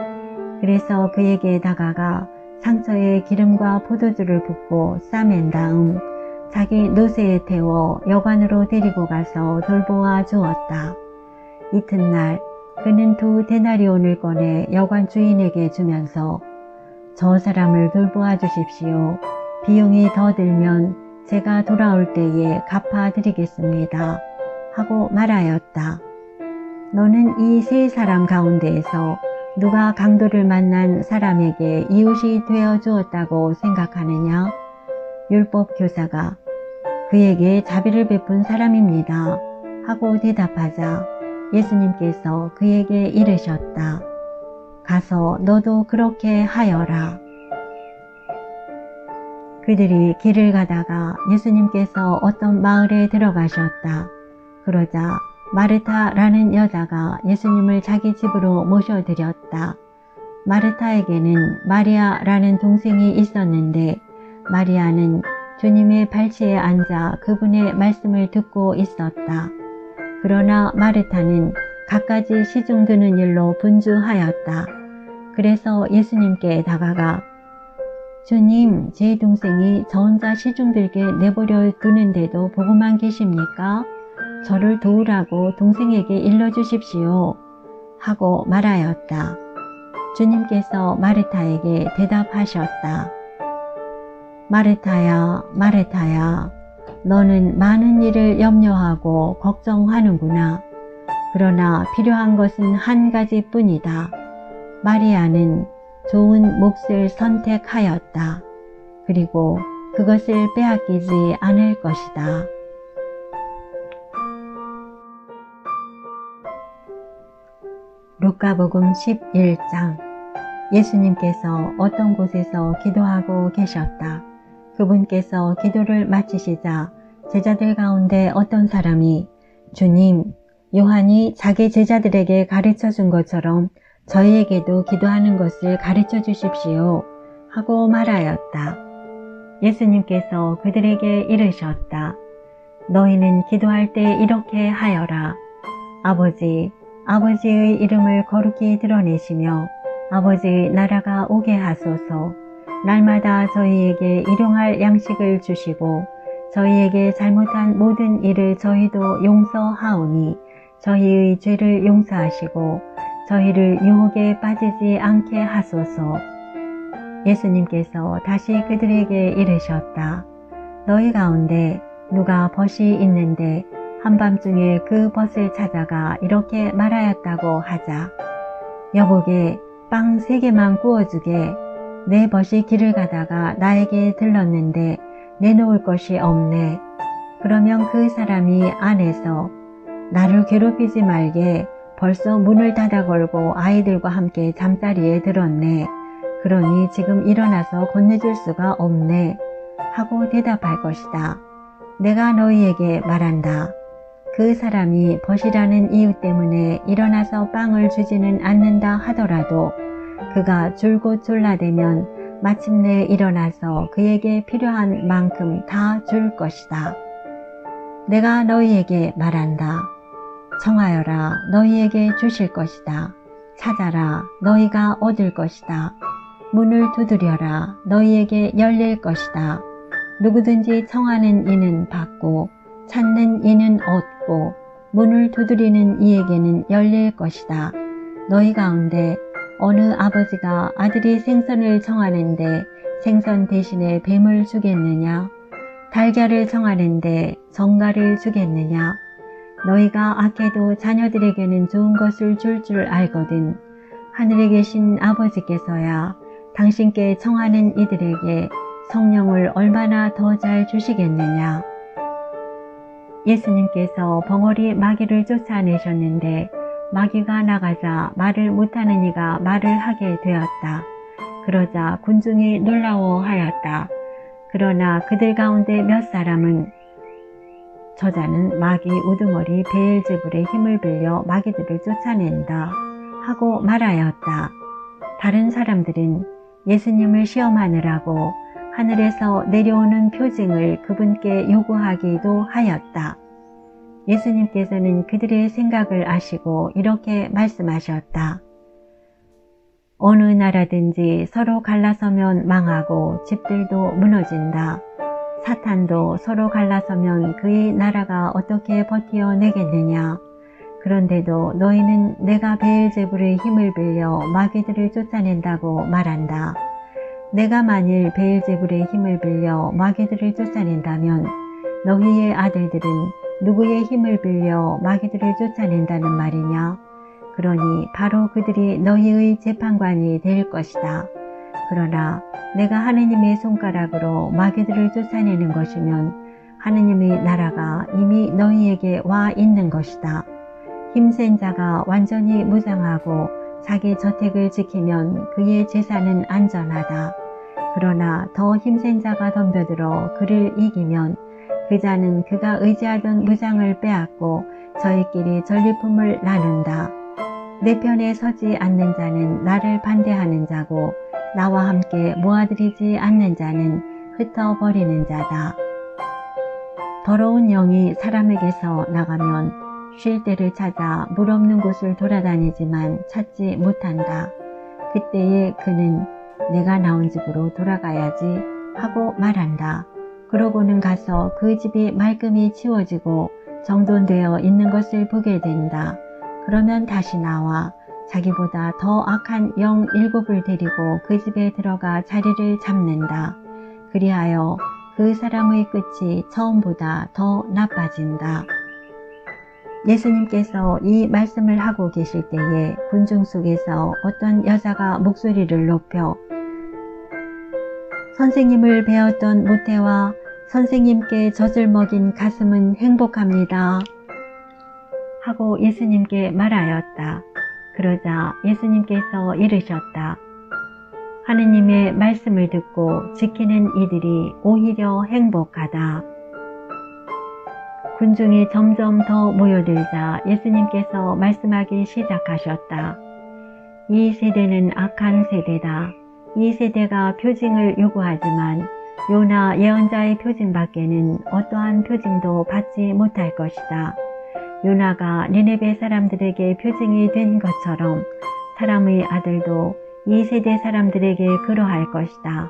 그래서 그에게 다가가 상처에 기름과 포도주를 붓고 싸맨 다음 자기 노새에 태워 여관으로 데리고 가서 돌보아 주었다. 이튿날 그는 2 데나리온을 꺼내 여관 주인에게 주면서 저 사람을 돌보아 주십시오. 비용이 더 들면 제가 돌아올 때에 갚아드리겠습니다. 하고 말하였다. 너는 이 3 사람 가운데에서 누가 강도를 만난 사람에게 이웃이 되어 주었다고 생각하느냐? 율법 교사가 그에게 자비를 베푼 사람입니다. 하고 대답하자 예수님께서 그에게 이르셨다. 가서 너도 그렇게 하여라. 그들이 길을 가다가 예수님께서 어떤 마을에 들어가셨다. 그러자 마르타라는 여자가 예수님을 자기 집으로 모셔드렸다. 마르타에게는 마리아라는 동생이 있었는데 마리아는 주님의 발치에 앉아 그분의 말씀을 듣고 있었다. 그러나 마르타는 갖가지 시중 드는 일로 분주하였다. 그래서 예수님께 다가가 주님, 제 동생이 저 혼자 시중 들게 내버려 두는데도 보고만 계십니까? 저를 도우라고 동생에게 일러주십시오. 하고 말하였다. 주님께서 마르타에게 대답하셨다. 마르타야, 마르타야, 너는 많은 일을 염려하고 걱정하는구나. 그러나 필요한 것은 한 가지뿐이다. 마리아는 좋은 몫을 선택하였다. 그리고 그것을 빼앗기지 않을 것이다. 루카복음 11장. 예수님께서 어떤 곳에서 기도하고 계셨다. 그분께서 기도를 마치시자 제자들 가운데 어떤 사람이 주님, 요한이 자기 제자들에게 가르쳐 준 것처럼 저희에게도 기도하는 것을 가르쳐 주십시오. 하고 말하였다. 예수님께서 그들에게 이르셨다. 너희는 기도할 때 이렇게 하여라. 아버지, 아버지의 이름을 거룩히 드러내시며 아버지의 나라가 오게 하소서. 날마다 저희에게 일용할 양식을 주시고 저희에게 잘못한 모든 일을 저희도 용서하오니 저희의 죄를 용서하시고 저희를 유혹에 빠지지 않게 하소서. 예수님께서 다시 그들에게 이르셨다. 너희 가운데 누가 벗이 있는데 한밤중에 그 벗을 찾아가 이렇게 말하였다고 하자. 여보게 빵 3개만 구워주게. 내 벗이 길을 가다가 나에게 들렀는데 내놓을 것이 없네. 그러면 그 사람이 안에서 나를 괴롭히지 말게 벌써 문을 닫아 걸고 아이들과 함께 잠자리에 들었네. 그러니 지금 일어나서 건네줄 수가 없네. 하고 대답할 것이다. 내가 너희에게 말한다. 그 사람이 벗이라는 이유 때문에 일어나서 빵을 주지는 않는다 하더라도 그가 줄곧 졸라대면 마침내 일어나서 그에게 필요한 만큼 다 줄 것이다. 내가 너희에게 말한다. 청하여라 너희에게 주실 것이다. 찾아라 너희가 얻을 것이다. 문을 두드려라 너희에게 열릴 것이다. 누구든지 청하는 이는 받고 찾는 이는 얻고 문을 두드리는 이에게는 열릴 것이다. 너희 가운데 어느 아버지가 아들이 생선을 청하는데 생선 대신에 뱀을 주겠느냐? 달걀을 청하는데 정갈을 주겠느냐? 너희가 악해도 자녀들에게는 좋은 것을 줄 줄 알거든. 하늘에 계신 아버지께서야 당신께 청하는 이들에게 성령을 얼마나 더 잘 주시겠느냐? 예수님께서 벙어리 마귀를 쫓아내셨는데 마귀가 나가자 말을 못하는 이가 말을 하게 되었다. 그러자 군중이 놀라워하였다. 그러나 그들 가운데 몇 사람은 저자는 마귀 우두머리 베엘제불의 힘을 빌려 마귀들을 쫓아낸다 하고 말하였다. 다른 사람들은 예수님을 시험하느라고 하늘에서 내려오는 표징을 그분께 요구하기도 하였다. 예수님께서는 그들의 생각을 아시고 이렇게 말씀하셨다. 어느 나라든지 서로 갈라서면 망하고 집들도 무너진다. 사탄도 서로 갈라서면 그의 나라가 어떻게 버티어내겠느냐. 그런데도 너희는 내가 베엘제불의 힘을 빌려 마귀들을 쫓아낸다고 말한다. 내가 만일 베엘제불의 힘을 빌려 마귀들을 쫓아낸다면 너희의 아들들은 누구의 힘을 빌려 마귀들을 쫓아낸다는 말이냐? 그러니 바로 그들이 너희의 재판관이 될 것이다. 그러나 내가 하느님의 손가락으로 마귀들을 쫓아내는 것이면 하느님의 나라가 이미 너희에게 와 있는 것이다. 힘센 자가 완전히 무장하고 자기 저택을 지키면 그의 재산은 안전하다. 그러나 더 힘센 자가 덤벼들어 그를 이기면 그 자는 그가 의지하던 무장을 빼앗고 저희끼리 전리품을 나눈다. 내 편에 서지 않는 자는 나를 반대하는 자고 나와 함께 모아들이지 않는 자는 흩어버리는 자다. 더러운 영이 사람에게서 나가면 쉴 때를 찾아 물 없는 곳을 돌아다니지만 찾지 못한다. 그때에 그는 내가 나온 집으로 돌아가야지 하고 말한다. 그러고는 가서 그 집이 말끔히 치워지고 정돈되어 있는 것을 보게 된다. 그러면 다시 나와 자기보다 더 악한 영 7을 데리고 그 집에 들어가 자리를 잡는다. 그리하여 그 사람의 끝이 처음보다 더 나빠진다. 예수님께서 이 말씀을 하고 계실 때에 군중 속에서 어떤 여자가 목소리를 높여 선생님을 배웠던 모태와 선생님께 젖을 먹인 가슴은 행복합니다. 하고 예수님께 말하였다. 그러자 예수님께서 이르셨다. 하느님의 말씀을 듣고 지키는 이들이 오히려 행복하다. 군중이 점점 더 모여들자 예수님께서 말씀하기 시작하셨다. 이 세대는 악한 세대다. 이 세대가 표징을 요구하지만 요나 예언자의 표징 밖에는 어떠한 표징도 받지 못할 것이다. 요나가 니네베 사람들에게 표징이 된 것처럼 사람의 아들도 이 세대 사람들에게 그러할 것이다.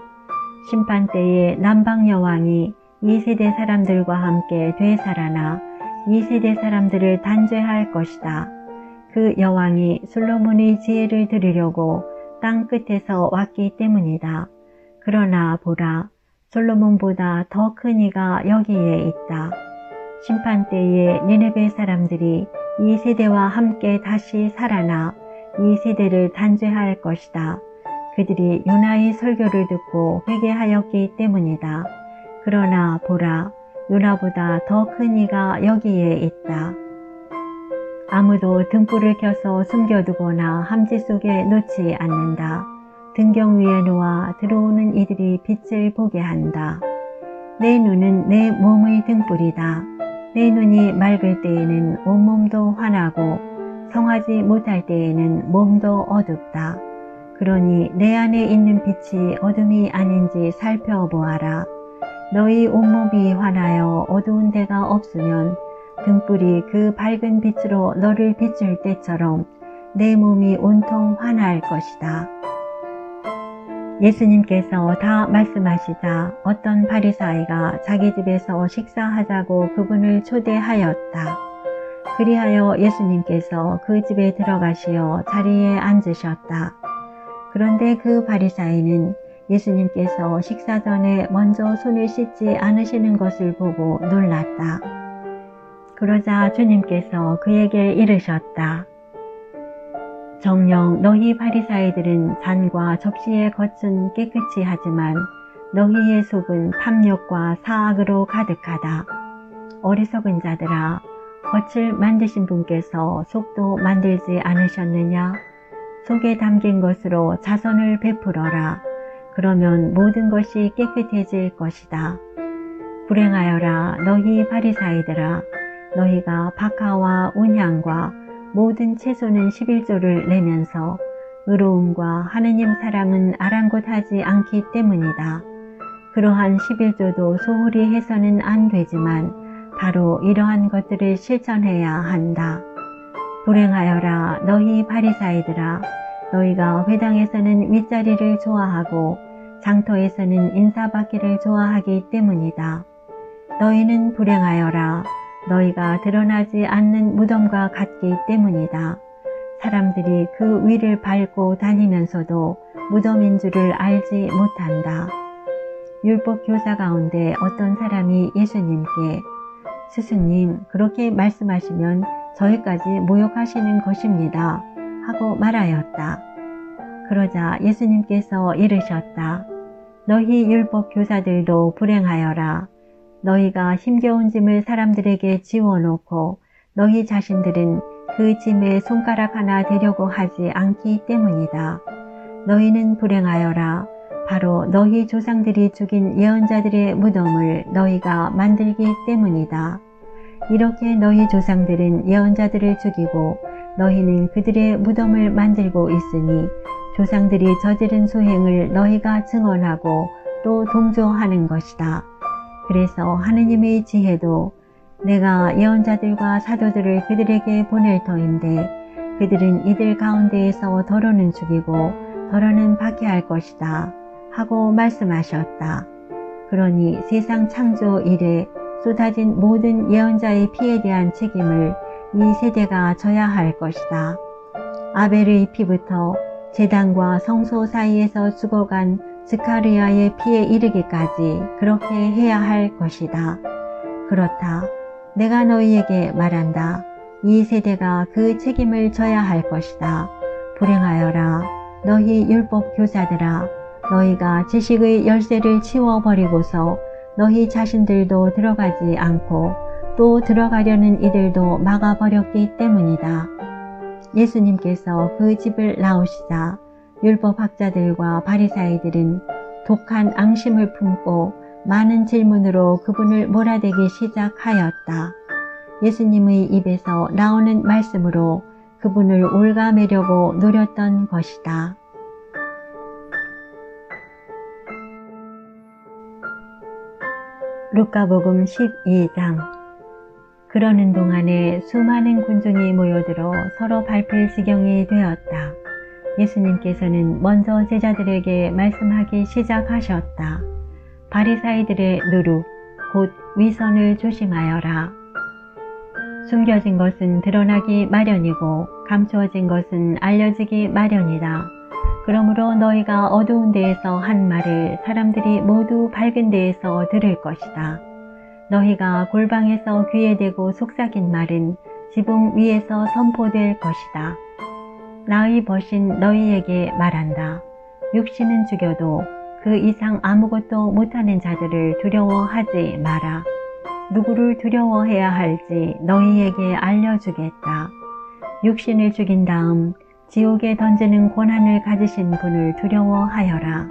심판 때에 남방 여왕이 이 세대 사람들과 함께 되살아나 이 세대 사람들을 단죄할 것이다. 그 여왕이 솔로몬의 지혜를 들으려고 땅 끝에서 왔기 때문이다. 그러나 보라, 솔로몬보다 더 큰 이가 여기에 있다. 심판 때에 니네베 사람들이 이 세대와 함께 다시 살아나 이 세대를 단죄할 것이다. 그들이 요나의 설교를 듣고 회개하였기 때문이다. 그러나 보라, 요나보다 더 큰 이가 여기에 있다. 아무도 등불을 켜서 숨겨두거나 함지 속에 놓지 않는다. 등경 위에 놓아 들어오는 이들이 빛을 보게 한다. 내 눈은 내 몸의 등불이다. 내 눈이 맑을 때에는 온몸도 환하고 성하지 못할 때에는 몸도 어둡다. 그러니 내 안에 있는 빛이 어둠이 아닌지 살펴보아라. 너희 온몸이 환하여 어두운 데가 없으면 등불이 그 밝은 빛으로 너를 비출 때처럼 내 몸이 온통 환할 것이다. 예수님께서 다 말씀하시자 어떤 바리사이가 자기 집에서 식사하자고 그분을 초대하였다. 그리하여 예수님께서 그 집에 들어가시어 자리에 앉으셨다. 그런데 그 바리사이는 예수님께서 식사 전에 먼저 손을 씻지 않으시는 것을 보고 놀랐다. 그러자 주님께서 그에게 이르셨다. 정녕 너희 바리사이들은 잔과 접시의 겉은 깨끗이 하지만 너희의 속은 탐욕과 사악으로 가득하다. 어리석은 자들아, 겉을 만드신 분께서 속도 만들지 않으셨느냐? 속에 담긴 것으로 자선을 베풀어라. 그러면 모든 것이 깨끗해질 것이다. 불행하여라 너희 바리사이들아, 너희가 박하와 온향과 모든 채소는 11조를 내면서 의로움과 하느님 사랑은 아랑곳하지 않기 때문이다. 그러한 11조도 소홀히 해서는 안 되지만 바로 이러한 것들을 실천해야 한다. 불행하여라 너희 바리사이들아, 너희가 회당에서는 윗자리를 좋아하고 장터에서는 인사받기를 좋아하기 때문이다. 너희는 불행하여라, 너희가 드러나지 않는 무덤과 같기 때문이다. 사람들이 그 위를 밟고 다니면서도 무덤인 줄을 알지 못한다. 율법 교사 가운데 어떤 사람이 예수님께 스승님, 그렇게 말씀하시면 저희까지 모욕하시는 것입니다 하고 말하였다. 그러자 예수님께서 이르셨다. 너희 율법 교사들도 불행하여라. 너희가 힘겨운 짐을 사람들에게 지워놓고 너희 자신들은 그 짐에 손가락 하나 대려고 하지 않기 때문이다. 너희는 불행하여라. 바로 너희 조상들이 죽인 예언자들의 무덤을 너희가 만들기 때문이다. 이렇게 너희 조상들은 예언자들을 죽이고 너희는 그들의 무덤을 만들고 있으니 조상들이 저지른 소행을 너희가 증언하고 또 동조하는 것이다. 그래서 하느님의 지혜도 내가 예언자들과 사도들을 그들에게 보낼 터인데 그들은 이들 가운데에서 더러는 죽이고 더러는 받게 할 것이다 하고 말씀하셨다. 그러니 세상 창조 이래 쏟아진 모든 예언자의 피에 대한 책임을 이 세대가 져야 할 것이다. 아벨의 피부터 제단과 성소 사이에서 죽어간 스가랴의 피에 이르기까지 그렇게 해야 할 것이다. 그렇다. 내가 너희에게 말한다. 이 세대가 그 책임을 져야 할 것이다. 불행하여라. 너희 율법 교사들아. 너희가 지식의 열쇠를 치워버리고서 너희 자신들도 들어가지 않고 또 들어가려는 이들도 막아버렸기 때문이다. 예수님께서 그 집을 나오시자 율법학자들과 바리사이들은 독한 앙심을 품고 많은 질문으로 그분을 몰아대기 시작하였다. 예수님의 입에서 나오는 말씀으로 그분을 올가매려고 노렸던 것이다. 루카복음 12장. 그러는 동안에 수많은 군중이 모여들어 서로 밟힐 지경이 되었다. 예수님께서는 먼저 제자들에게 말씀하기 시작하셨다. 바리사이들의 누룩, 곧 위선을 조심하여라. 숨겨진 것은 드러나기 마련이고 감추어진 것은 알려지기 마련이다. 그러므로 너희가 어두운 데에서 한 말을 사람들이 모두 밝은 데에서 들을 것이다. 너희가 골방에서 귀에 대고 속삭인 말은 지붕 위에서 선포될 것이다. 나의 벗인 너희에게 말한다. 육신은 죽여도 그 이상 아무것도 못하는 자들을 두려워하지 마라. 누구를 두려워해야 할지 너희에게 알려주겠다. 육신을 죽인 다음 지옥에 던지는 권한을 가지신 분을 두려워하여라.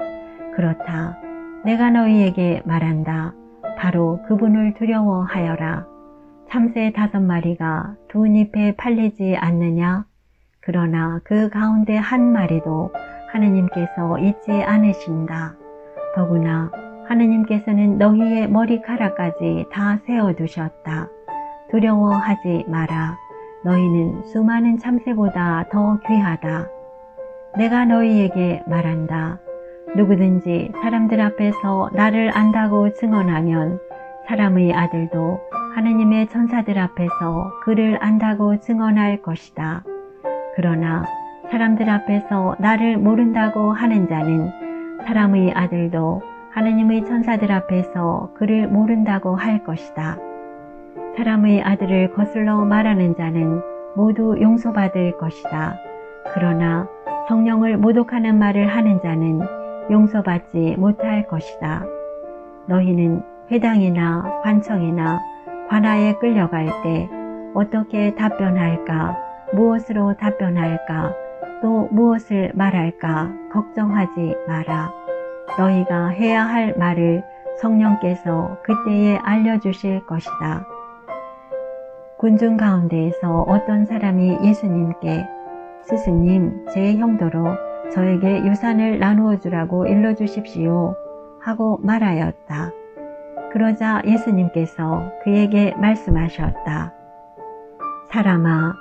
그렇다. 내가 너희에게 말한다. 바로 그분을 두려워하여라. 참새 5마리가 두 잎에 팔리지 않느냐? 그러나 그 가운데 한 마리도 하느님께서 잊지 않으신다. 더구나 하느님께서는 너희의 머리카락까지 다 세어두셨다. 두려워하지 마라. 너희는 수많은 참새보다 더 귀하다. 내가 너희에게 말한다. 누구든지 사람들 앞에서 나를 안다고 증언하면 사람의 아들도 하느님의 천사들 앞에서 그를 안다고 증언할 것이다. 그러나 사람들 앞에서 나를 모른다고 하는 자는 사람의 아들도 하느님의 천사들 앞에서 그를 모른다고 할 것이다. 사람의 아들을 거슬러 말하는 자는 모두 용서받을 것이다. 그러나 성령을 모독하는 말을 하는 자는 용서받지 못할 것이다. 너희는 회당이나 관청이나 관아에 끌려갈 때 어떻게 답변할까, 무엇으로 답변할까, 또 무엇을 말할까 걱정하지 마라. 너희가 해야 할 말을 성령께서 그때에 알려주실 것이다. 군중 가운데에서 어떤 사람이 예수님께 스승님, 제 형도로 저에게 유산을 나누어 주라고 일러주십시오 하고 말하였다. 그러자 예수님께서 그에게 말씀하셨다. 사람아,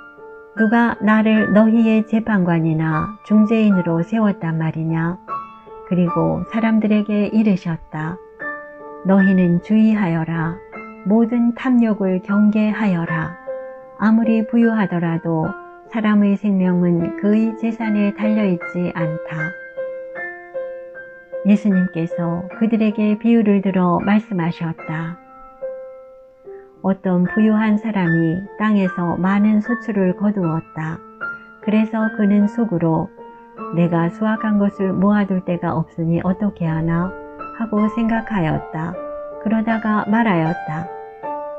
누가 나를 너희의 재판관이나 중재인으로 세웠단 말이냐? 그리고 사람들에게 이르셨다. 너희는 주의하여라. 모든 탐욕을 경계하여라. 아무리 부유하더라도 사람의 생명은 그의 재산에 달려있지 않다. 예수님께서 그들에게 비유를 들어 말씀하셨다. 어떤 부유한 사람이 땅에서 많은 소출을 거두었다. 그래서 그는 속으로 내가 수확한 것을 모아둘 데가 없으니 어떻게 하나 하고 생각하였다. 그러다가 말하였다.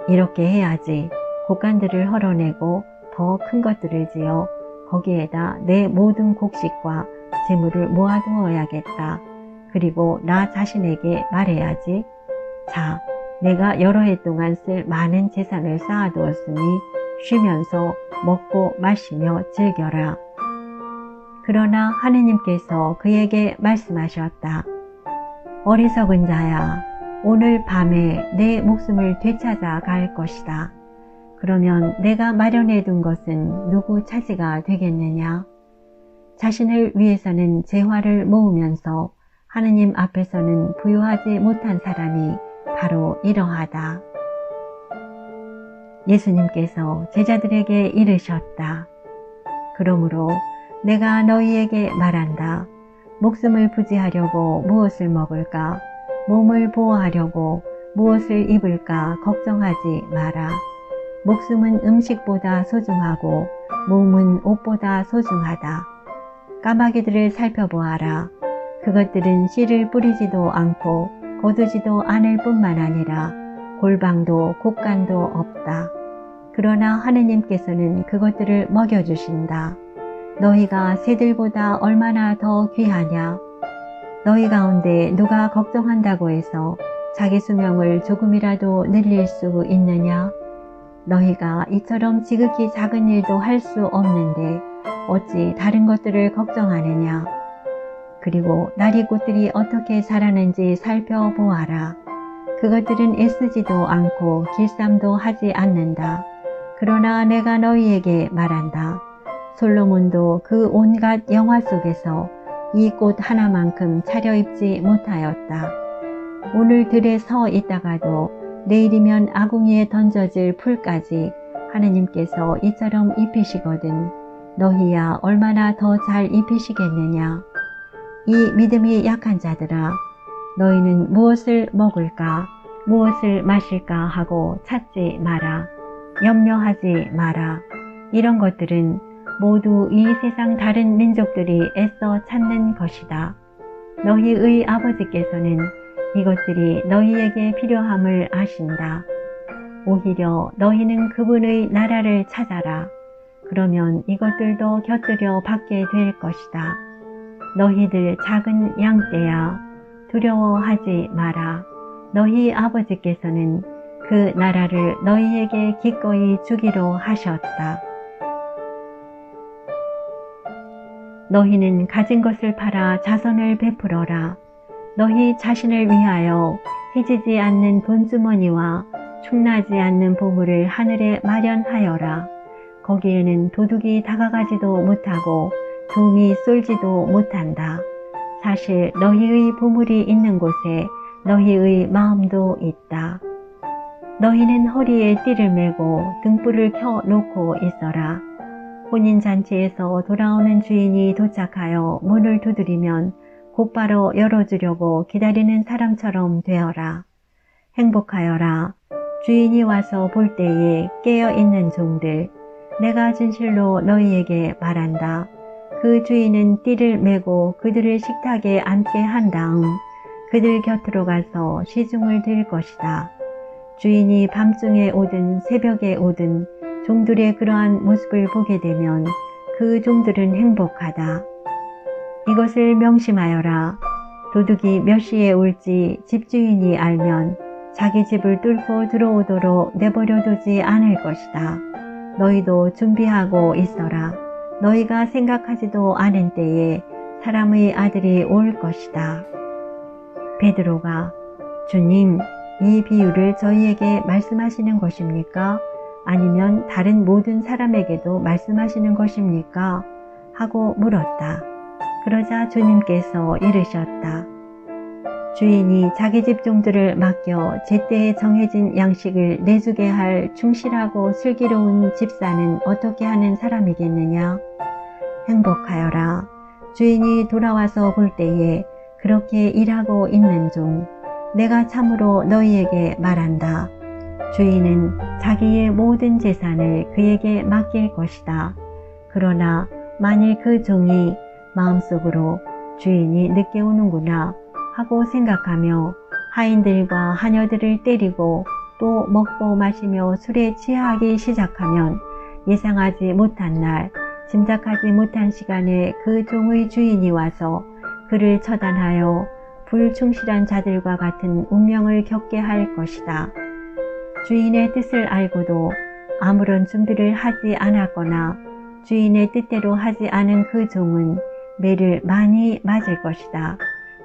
이렇게 해야지. 곡간들을 헐어내고 더 큰 것들을 지어 거기에다 내 모든 곡식과 재물을 모아두어야겠다. 그리고 나 자신에게 말해야지. 자, 내가 여러 해 동안 쓸 많은 재산을 쌓아두었으니 쉬면서 먹고 마시며 즐겨라. 그러나 하느님께서 그에게 말씀하셨다. 어리석은 자야, 오늘 밤에 내 목숨을 되찾아 갈 것이다. 그러면 내가 마련해둔 것은 누구 차지가 되겠느냐? 자신을 위해서는 재화를 모으면서 하느님 앞에서는 부유하지 못한 사람이 바로 이러하다. 예수님께서 제자들에게 이르셨다. 그러므로 내가 너희에게 말한다. 목숨을 부지하려고 무엇을 먹을까? 몸을 보호하려고 무엇을 입을까 걱정하지 마라. 목숨은 음식보다 소중하고 몸은 옷보다 소중하다. 까마귀들을 살펴보아라. 그것들은 씨를 뿌리지도 않고 거두지도 않을 뿐만 아니라 골방도 곡간도 없다. 그러나 하느님께서는 그것들을 먹여주신다. 너희가 새들보다 얼마나 더 귀하냐? 너희 가운데 누가 걱정한다고 해서 자기 수명을 조금이라도 늘릴 수 있느냐? 너희가 이처럼 지극히 작은 일도 할 수 없는데 어찌 다른 것들을 걱정하느냐? 그리고 나리꽃들이 어떻게 자라는지 살펴보아라. 그것들은 애쓰지도 않고 길쌈도 하지 않는다. 그러나 내가 너희에게 말한다. 솔로몬도 그 온갖 영화 속에서 이 꽃 하나만큼 차려입지 못하였다. 오늘 들에 서 있다가도 내일이면 아궁이에 던져질 풀까지 하느님께서 이처럼 입히시거든 너희야 얼마나 더 잘 입히시겠느냐. 이 믿음이 약한 자들아, 너희는 무엇을 먹을까 무엇을 마실까 하고 찾지 마라. 염려하지 마라. 이런 것들은 모두 이 세상 다른 민족들이 애써 찾는 것이다. 너희의 아버지께서는 이것들이 너희에게 필요함을 아신다. 오히려 너희는 그분의 나라를 찾아라. 그러면 이것들도 곁들여 받게 될 것이다. 너희들 작은 양떼야, 두려워하지 마라. 너희 아버지께서는 그 나라를 너희에게 기꺼이 주기로 하셨다. 너희는 가진 것을 팔아 자선을 베풀어라. 너희 자신을 위하여 해지지 않는 돈주머니와 축나지 않는 보물을 하늘에 마련하여라. 거기에는 도둑이 다가가지도 못하고 좀이 쏠지도 못한다. 사실 너희의 보물이 있는 곳에 너희의 마음도 있다. 너희는 허리에 띠를 메고 등불을 켜놓고 있어라. 혼인잔치에서 돌아오는 주인이 도착하여 문을 두드리면 곧바로 열어주려고 기다리는 사람처럼 되어라. 행복하여라. 주인이 와서 볼 때에 깨어있는 종들. 내가 진실로 너희에게 말한다. 그 주인은 띠를 메고 그들을 식탁에 앉게 한 다음 그들 곁으로 가서 시중을 들 것이다. 주인이 밤중에 오든 새벽에 오든 종들의 그러한 모습을 보게 되면 그 종들은 행복하다. 이것을 명심하여라. 도둑이 몇 시에 올지 집주인이 알면 자기 집을 뚫고 들어오도록 내버려 두지 않을 것이다. 너희도 준비하고 있어라. 너희가 생각하지도 않은 때에 사람의 아들이 올 것이다. 베드로가 주님, 이 비유를 저희에게 말씀하시는 것입니까? 아니면 다른 모든 사람에게도 말씀하시는 것입니까? 하고 물었다. 그러자 주님께서 이르셨다. 주인이 자기 집 종들을 맡겨 제때에 정해진 양식을 내주게 할 충실하고 슬기로운 집사는 어떻게 하는 사람이겠느냐? 행복하여라. 주인이 돌아와서 볼 때에 그렇게 일하고 있는 종, 내가 참으로 너희에게 말한다. 주인은 자기의 모든 재산을 그에게 맡길 것이다. 그러나 만일 그 종이 마음속으로 주인이 늦게 오는구나 하고 생각하며 하인들과 하녀들을 때리고 또 먹고 마시며 술에 취하기 시작하면 예상하지 못한 날, 짐작하지 못한 시간에 그 종의 주인이 와서 그를 처단하여 불충실한 자들과 같은 운명을 겪게 할 것이다. 주인의 뜻을 알고도 아무런 준비를 하지 않았거나 주인의 뜻대로 하지 않은 그 종은 매를 많이 맞을 것이다.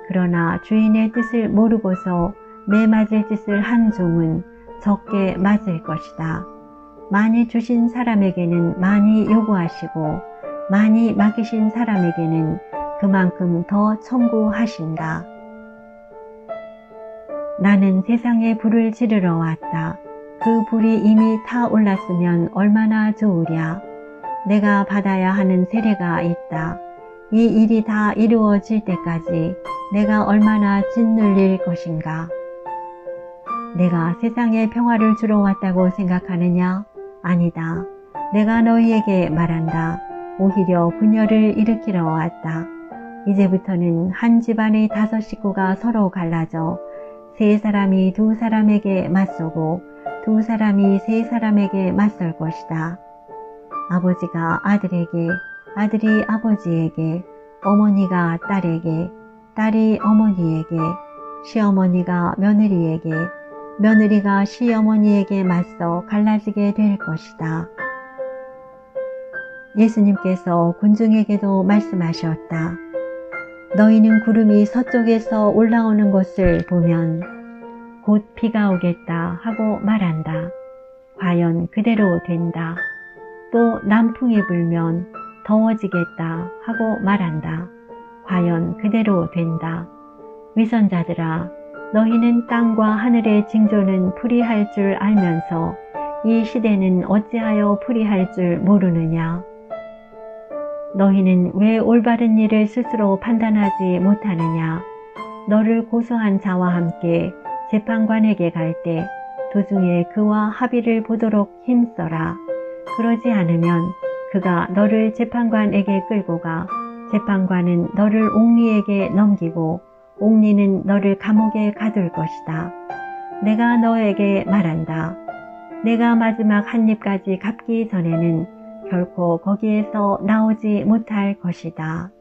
그러나 주인의 뜻을 모르고서 매 맞을 짓을 한 종은 적게 맞을 것이다. 많이 주신 사람에게는 많이 요구하시고 많이 맡기신 사람에게는 그만큼 더 청구하신다. 나는 세상에 불을 지르러 왔다. 그 불이 이미 타올랐으면 얼마나 좋으랴. 내가 받아야 하는 세례가 있다. 이 일이 다 이루어질 때까지 내가 얼마나 짓눌릴 것인가. 내가 세상에 평화를 주러 왔다고 생각하느냐? 아니다. 내가 너희에게 말한다. 오히려 분열을 일으키러 왔다. 이제부터는 한 집안의 5 식구가 서로 갈라져 3사람이 2사람에게 맞서고 2사람이 3사람에게 맞설 것이다. 아버지가 아들에게, 아들이 아버지에게, 어머니가 딸에게, 딸이 어머니에게, 시어머니가 며느리에게, 며느리가 시어머니에게 맞서 갈라지게 될 것이다. 예수님께서 군중에게도 말씀하셨다. 너희는 구름이 서쪽에서 올라오는 것을 보면 곧 비가 오겠다 하고 말한다. 과연 그대로 된다. 또 남풍이 불면 더워지겠다 하고 말한다. 과연 그대로 된다. 위선자들아, 너희는 땅과 하늘의 징조는 풀이할 줄 알면서 이 시대는 어찌하여 풀이할 줄 모르느냐. 너희는 왜 올바른 일을 스스로 판단하지 못하느냐. 너를 고소한 자와 함께 재판관에게 갈 때 도중에 그와 합의를 보도록 힘써라. 그러지 않으면 그가 너를 재판관에게 끌고 가 재판관은 너를 옥리에게 넘기고 옥리는 너를 감옥에 가둘 것이다. 내가 너에게 말한다. 내가 마지막 한 입까지 갚기 전에는 결코 거기에서 나오지 못할 것이다.